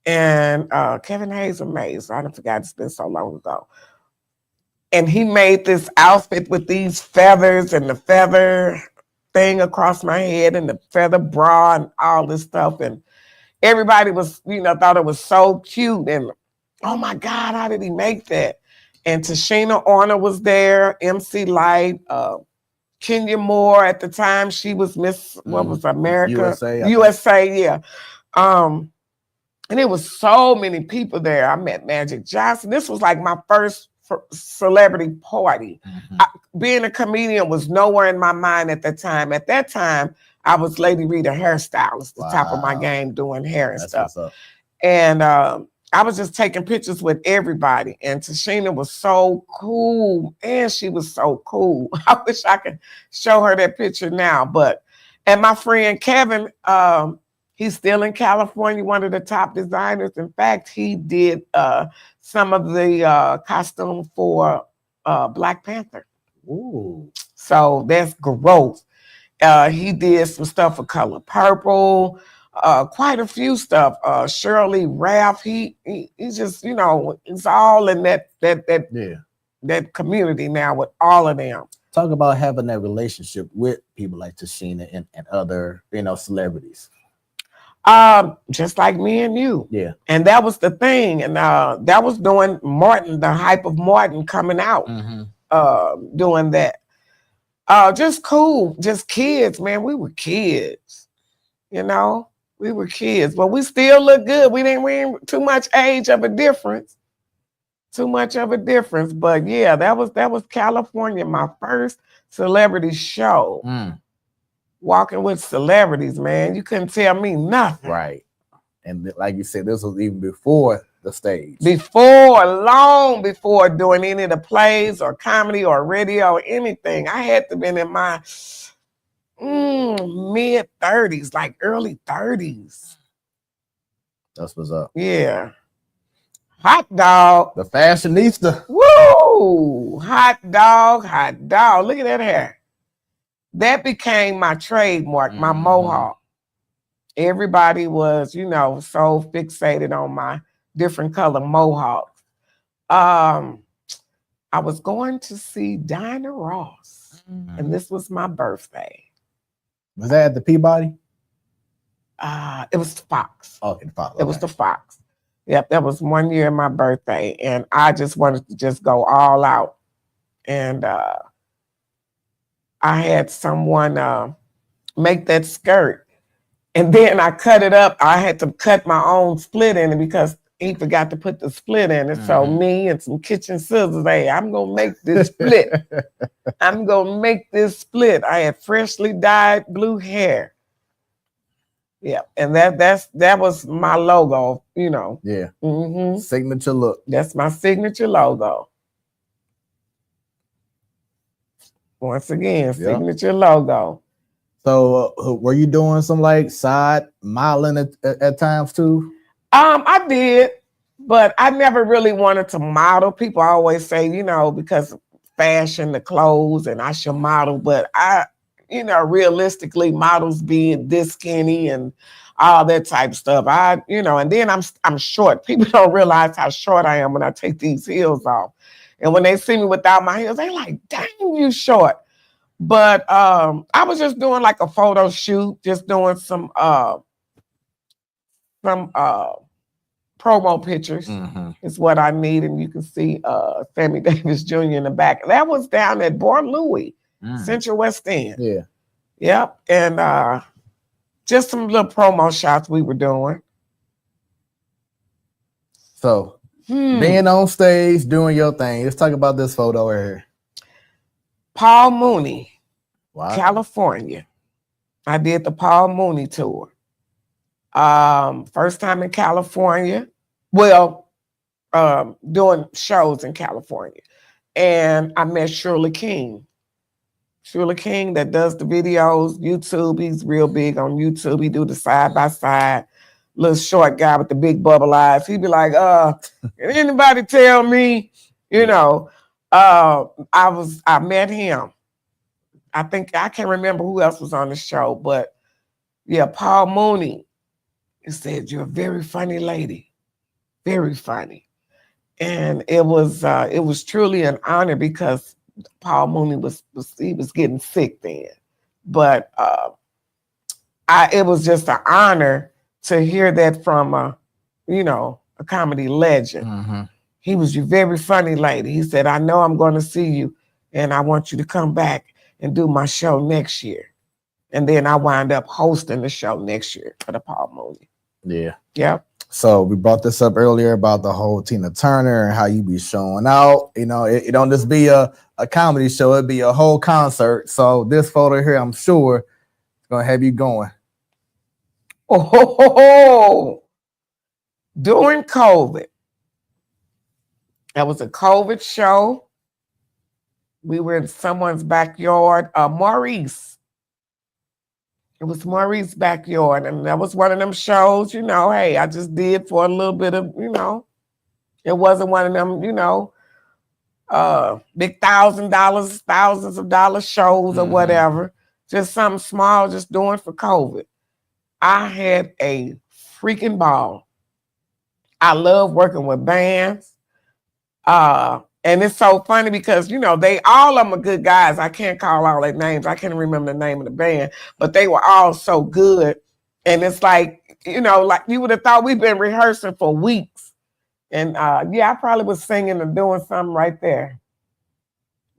And Kevin Hayes amazing. I forgot, it's been so long ago. And he made this outfit with these feathers and the feather thing across my head and the feather bra and all this stuff. And everybody was, thought it was so cute. And oh my God, how did he make that? And Tashina Arnold was there, MC Light, Kenya Moore at the time. She was Miss, what was America? USA, yeah. And there was so many people there. I met Magic Johnson. This was like my first celebrity party. Being a comedian was nowhere in my mind at that time. At that time, I was Lady Rita hairstylist, the top of my game, doing hair and stuff. And I was just taking pictures with everybody. And Tashina was so cool. And she was so cool. I wish I could show her that picture now. And my friend Kevin, he's still in California, one of the top designers. In fact, he did some of the costume for Black Panther. Ooh. So that's growth. He did some stuff for Color Purple, quite a few stuff. Shirley Ralph, he just, it's all in that community now with all of them. Talk about having that relationship with people like Tashina and other, celebrities. Just like me and you. Yeah. And that was the thing. And that was doing Martin, the hype of Martin coming out, doing that. Just cool, just kids, man. We were kids, we were kids, but we still look good. We ain't too much age of a difference. But yeah, that was California, my first celebrity show. Walking with celebrities, man. You couldn't tell me nothing. Right. And like you said, this was even before the stage. Long before doing any of the plays or comedy or radio or anything. I had to been in my mid 30s, like early 30s. That's what's up. Yeah. Hot dog. The fashionista. Woo! Hot dog. Look at that hair. That became my trademark, my mohawk. Everybody was, so fixated on my different color mohawks. I was going to see Dinah Ross, and this was my birthday. Was that at the Peabody? It was Fox. Okay, Fox. It was the Fox. Yep, that was 1 year of my birthday, and I just wanted to just go all out. And I had someone make that skirt, and then I cut it up. I had to cut my own split in it because he forgot to put the split in it. So me and some kitchen scissors, hey, I'm gonna make this split. I had freshly dyed blue hair. Yeah, and that was my logo, Yeah. Signature look. That's my signature logo. Once again, signature logo. So were you doing some like side modeling at times too? I did, but I never really wanted to model. People always say, because fashion, the clothes, and I should model, but realistically, models being this skinny and all that type of stuff. And then I'm short. People don't realize how short I am when I take these heels off. And when they see me without my heels, they like, dang, you short. But I was just doing like a photo shoot, just doing some promo pictures is what I need. And you can see Sammy Davis Jr. in the back. That was down at Port Louis, Central West End. Yeah. Yep. And just some little promo shots we were doing. So being on stage, doing your thing. Let's talk about this photo right here. Paul Mooney, wow. California. I did the Paul Mooney tour. First time in California. Well, doing shows in California. And I met Shirley King. Shirley King that does the videos, YouTube. He's real big on YouTube. He do the side-by-side. Little short guy with the big bubble eyes. He'd be like, can anybody tell me, I met him. I can't remember who else was on the show, but yeah, Paul Mooney. He said, "You're a very funny lady, very funny," and it was truly an honor because Paul Mooney was getting sick then, but it was just an honor to hear that from a comedy legend. He was your very funny lady. He said, "I know I'm going to see you, and I want you to come back and do my show next year." And then I wound up hosting the show next year for the Paul Mooney. Yeah. Yep. So we brought this up earlier about the whole Tina Turner and how you be showing out. It don't just be a comedy show. It'd be a whole concert. So this photo here, I'm sure, is going to have you going. During COVID. That was a COVID show. We were in someone's backyard. Maurice. It was Maurice's backyard. And that was one of them shows, hey, I just did for a little bit of, it wasn't one of them, big thousands of dollars shows or whatever. Just something small, just doing for COVID. I had a freaking ball. I love working with bands. And it's so funny because, they all of them are good guys. I can't call all their names. I can't remember the name of the band, but they were all so good. And it's like, like you would have thought we've been rehearsing for weeks. And I probably was singing and doing something right there.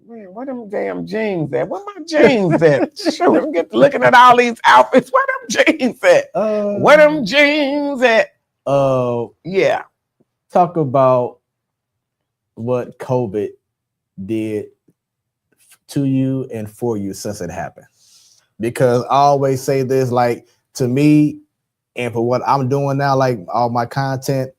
Man, what them damn jeans at? Where my jeans at? Shoot, I'm looking at all these outfits. Where them jeans at? Where them jeans at? Yeah. Talk about what COVID did to you and for you since it happened. Because I always say this, like, to me, and for what I'm doing now, like all my content,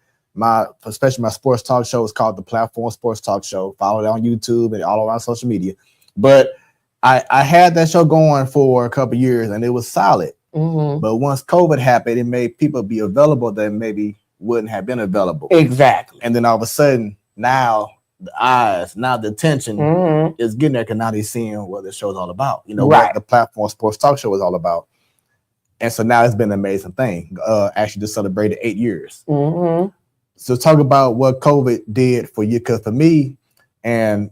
especially my sports talk show is called The Platform Sports Talk Show. Follow it on YouTube and all around social media. But I had that show going for a couple of years and it was solid. But once COVID happened, it made people be available that maybe wouldn't have been available. Exactly. And then all of a sudden, now the attention is getting there because now they're seeing what the show's all about. What the Platform Sports Talk Show is all about. And so now it's been an amazing thing. Actually just celebrated 8 years. So talk about what COVID did for you, because for me, and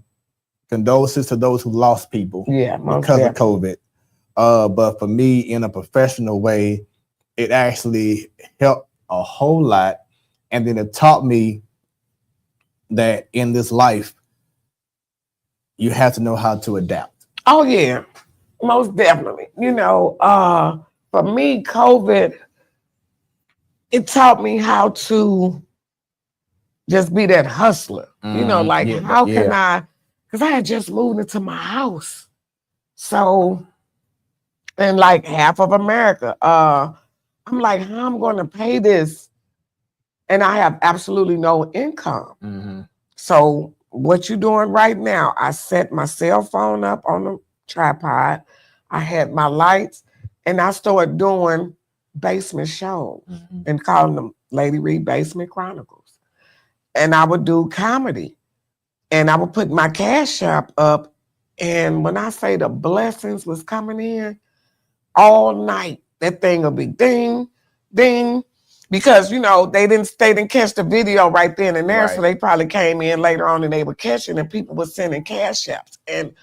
condolences to those who lost people because of COVID. But for me, in a professional way, it actually helped a whole lot. And then it taught me that in this life, you have to know how to adapt. Oh, yeah, most definitely. For me, COVID, it taught me how to just be that hustler. How can I, because I had just moved into my house. So, and like half of America, I'm like, how am I going to pay this? And I have absolutely no income. So what you doing right now? I set my cell phone up on the tripod. I had my lights and I started doing basement shows and calling them Lady Reed Basement Chronicles. And I would do comedy and I would put my Cash App up. And when I say the blessings was coming in all night, that thing would be ding, ding, because you know they didn't catch the video right then and there, so they probably came in later on and they were catching, and people were sending cash apps, and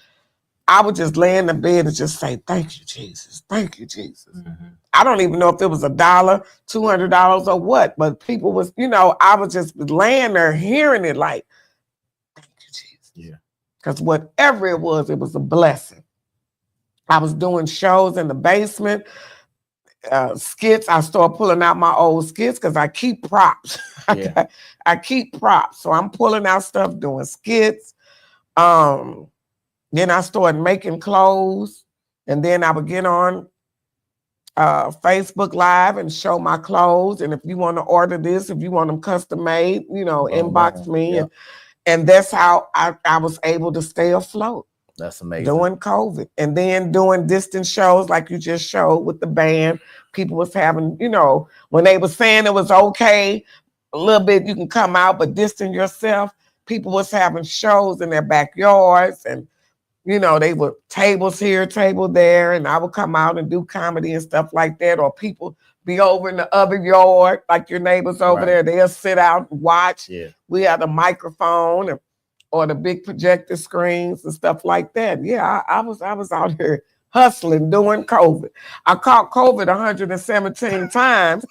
I would just lay in the bed and just say, "Thank you, Jesus. Thank you, Jesus." Mm-hmm. I don't even know if it was $1, $200, or what, but people was, you know, I was just laying there hearing it like, "Thank you, Jesus." Yeah. Because whatever it was a blessing. I was doing shows in the basement, skits. I started pulling out my old skits because I keep props. Yeah. I keep props. So I'm pulling out stuff, doing skits. Then I started making clothes, and then I would get on Facebook Live and show my clothes. And if you want to order this, if you want them custom made, you know, inbox me. Yep. And that's how I was able to stay afloat. That's amazing. During COVID. And then doing distance shows like you just showed with the band. People was having, you know, when they were saying it was okay, a little bit you can come out, but distance yourself. People was having shows in their backyards, and you know, they were tables here, table there, and I would come out and do comedy and stuff like that. Or people be over in the other yard, like your neighbors over there. They'll sit out and watch. Yeah. We had a microphone or the big projector screens and stuff like that. Yeah, I was out here hustling during COVID. I caught COVID 117 times.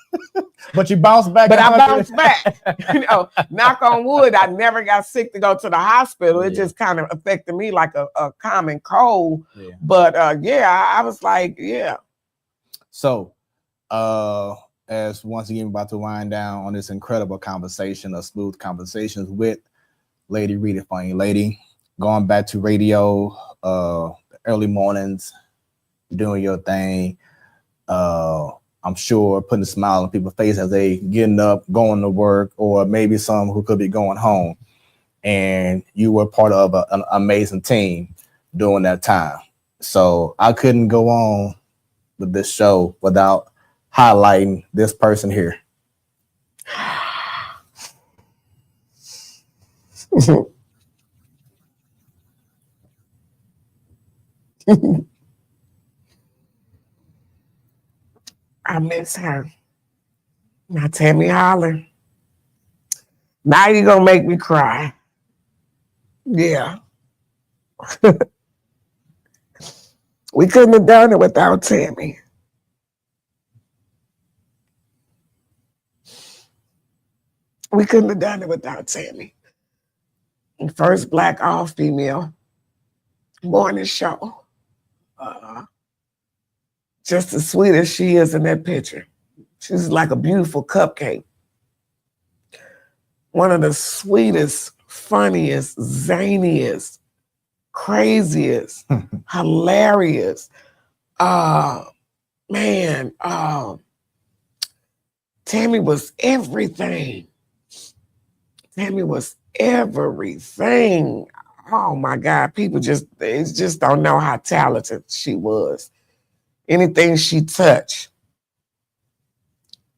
But you bounced back. But I bounced back. You know, knock on wood, I never got sick to go to the hospital. It just kind of affected me like a common cold. Yeah. But I was like, yeah. So as once again about to wind down on this incredible conversation of Smoooth Conversations with Lady Rita, Funny Lady, going back to radio, early mornings, doing your thing. I'm sure putting a smile on people's face as they getting up, going to work, or maybe some who could be going home. And you were part of an amazing team during that time. So I couldn't go on with this show without highlighting this person here. I miss her. Now Tammy holler. Now you're gonna make me cry. Yeah. We couldn't have done it without Tammy. We couldn't have done it without Tammy. First Black all-female morning show. Just as sweet as she is in that picture. She's like a beautiful cupcake. One of the sweetest, funniest, zaniest, craziest, hilarious. Man, Tammy was everything. Tammy was everything. Oh my God, they just don't know how talented she was. Anything she touched.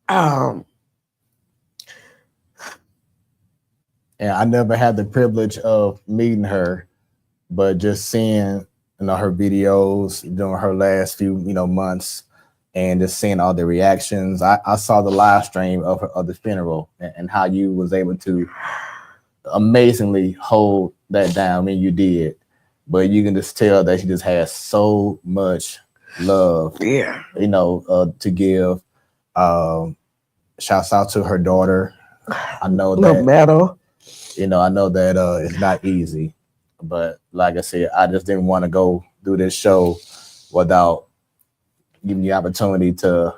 And I never had the privilege of meeting her, but just seeing, you know, her videos during her last few, you know, months, and just seeing all the reactions. I saw the live stream of the funeral and how you was able to amazingly hold that down. I mean, you did, but you can just tell that she just has so much love, you know, to give. Shouts out to her daughter. I know that medal. You know, I know that it's not easy, but like I said, I just didn't want to go do this show without giving you the opportunity to.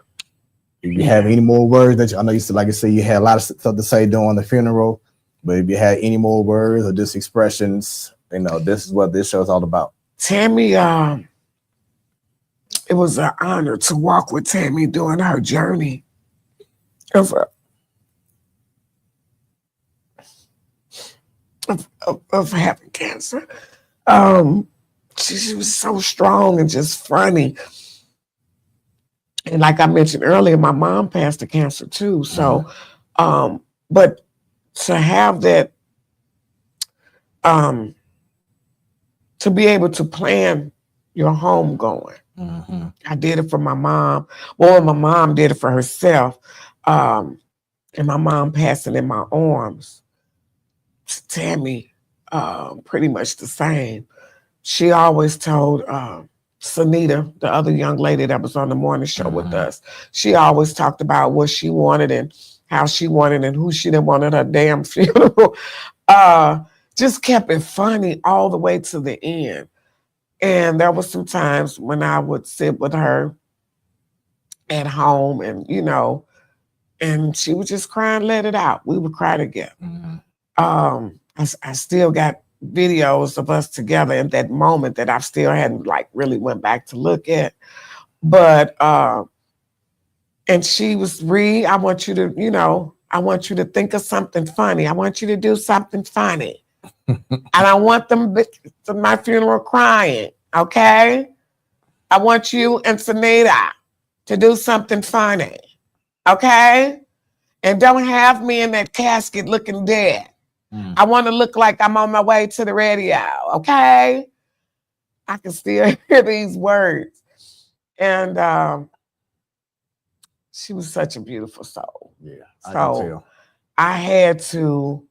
If you have any more words that I know you said, like I said, you had a lot of stuff to say during the funeral, but if you had any more words or just expressions, you know, this is what this show is all about. Tammy, it was an honor to walk with Tammy during her journey of having cancer. She was so strong and just funny. And like I mentioned earlier, my mom passed of cancer too. So, but to have that, to be able to plan your home going. I did it for my mom. Well, my mom did it for herself. And my mom passing in my arms. Tammy, pretty much the same. She always told Sanita, the other young lady that was on the morning show with us, she always talked about what she wanted and how she wanted and who she didn't want at her damn funeral. Just kept it funny all the way to the end. And there was some times when I would sit with her at home and, and she would just cry and let it out. We would cry together. I still got videos of us together in that moment that I still hadn't really went back to look at. But, and she was, I want you to think of something funny. I want you to do something funny. I don't want them to my funeral crying, okay? I want you and Sanita to do something funny, okay? And don't have me in that casket looking dead. I want to look like I'm on my way to the radio, okay? I can still hear these words. And she was such a beautiful soul. Yeah, so I had to,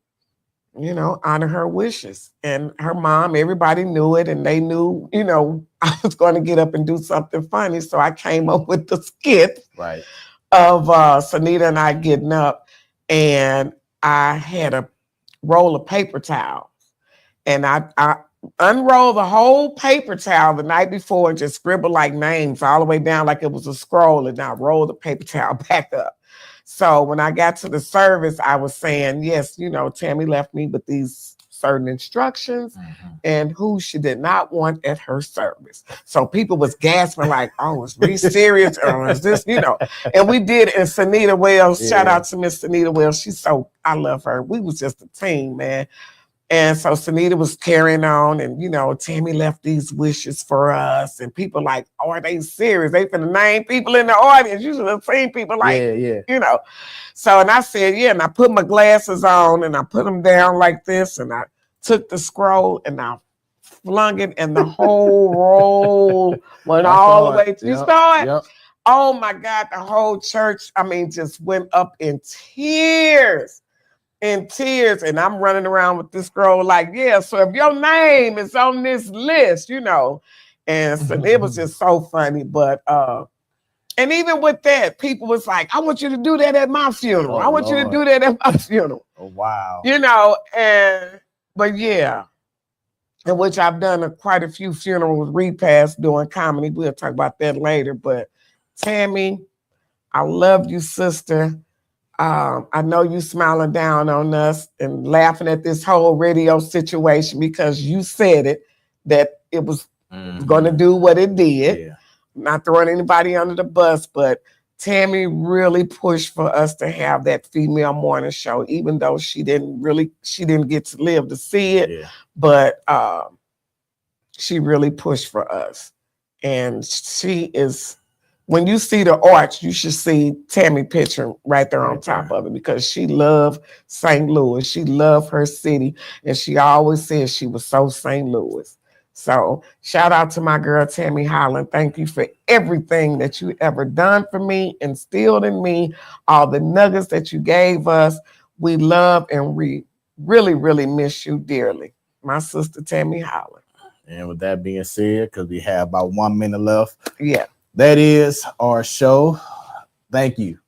honor her wishes. And her mom, everybody knew it, and they knew, I was going to get up and do something funny. So I came up with the skit of Sanita and I getting up, and I had a roll of paper towels. And I unrolled the whole paper towel the night before and just scribbled names all the way down like it was a scroll, and I rolled the paper towel back up. So when I got to the service, I was saying, yes, Tammy left me with these certain instructions and who she did not want at her service. So people was gasping oh, is we serious? Or is this, And we did. And Sanita Wells, shout out to Miss Sanita Wells. I love her. We was just a team, man. And so Sanita was carrying on, and, Tammy left these wishes for us. And people oh, are they serious? They finna name people in the audience. You should have seen people So, and I said, yeah. And I put my glasses on and I put them down like this. And I took the scroll and I flung it, and the whole roll went all the way. You saw it? Yep. Oh my God. The whole church, just went up in tears. And I'm running around with this scroll yeah, so if your name is on this list, and so it was just so funny. But and even with that, people was I want you to do that at my funeral. I want you to do that at my funeral. Oh, wow. But yeah, in which I've done quite a few funerals repasts doing comedy. We'll talk about that later. But Tammy, I love you, sister. I know you smiling down on us and laughing at this whole radio situation because you said it, that it was going to do what it did. Yeah. Not throwing anybody under the bus, but Tammy really pushed for us to have that female morning show, even though she didn't get to live to see it. Yeah. But she really pushed for us. And she is... When you see the arch, you should see Tammy picture right there on top of it, because she loved St. Louis. She loved her city, and she always said she was so St. Louis. So shout out to my girl, Tammy Holland. Thank you for everything that you ever done for me, instilled in me, all the nuggets that you gave us. We love and we really, really miss you dearly. My sister, Tammy Holland. And with that being said, because we have about 1 minute left. Yeah. That is our show. Thank you.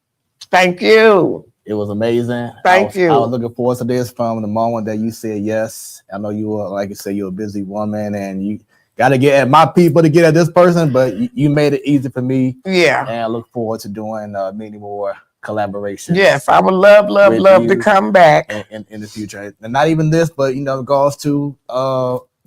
Thank you. It was amazing. Thank you. I was looking forward to this from the moment that you said yes. I know you were, like you said, you're a busy woman and you got to get at my people to get at this person, but you made it easy for me. Yeah. And I look forward to doing many more collaborations. Yes, I would love to come back. In the future. And not even this, but, it goes to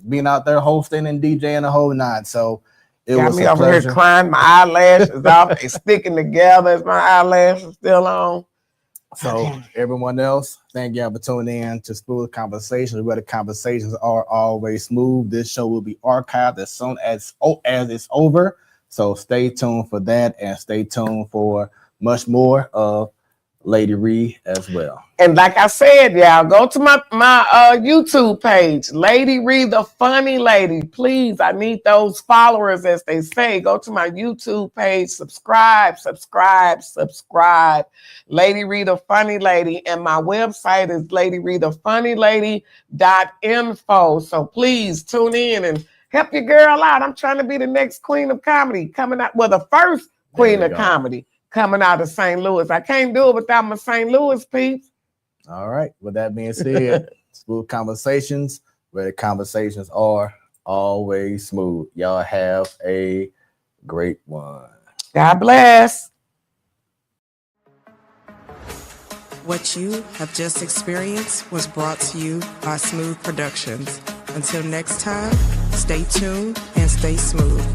being out there hosting and DJing the whole nine. So it got was me a over pleasure. Here crying. My eyelashes off. They sticking together as my eyelashes still on. So everyone else, thank y'all for tuning in to Smoooth Conversations, where the conversations are always smooth. This show will be archived as soon as it's over. So stay tuned for that, and stay tuned for much more of Lady Ree as well. And like I said, y'all, go to my YouTube page, Lady Ree, the funny lady. Please, I need those followers, as they say. Go to my YouTube page, subscribe. Lady Ree, the funny lady. And my website is ladyreethefunnylady.info. So please tune in and help your girl out. I'm trying to be the next queen of comedy coming out. Well, the first queen of comedy coming out of St. Louis. I can't do it without my St. Louis peeps. All right. With that being said, Smooth Conversations, where the conversations are always smooth. Y'all have a great one. God bless. What you have just experienced was brought to you by Smoooth Productions. Until next time, stay tuned and stay smooth.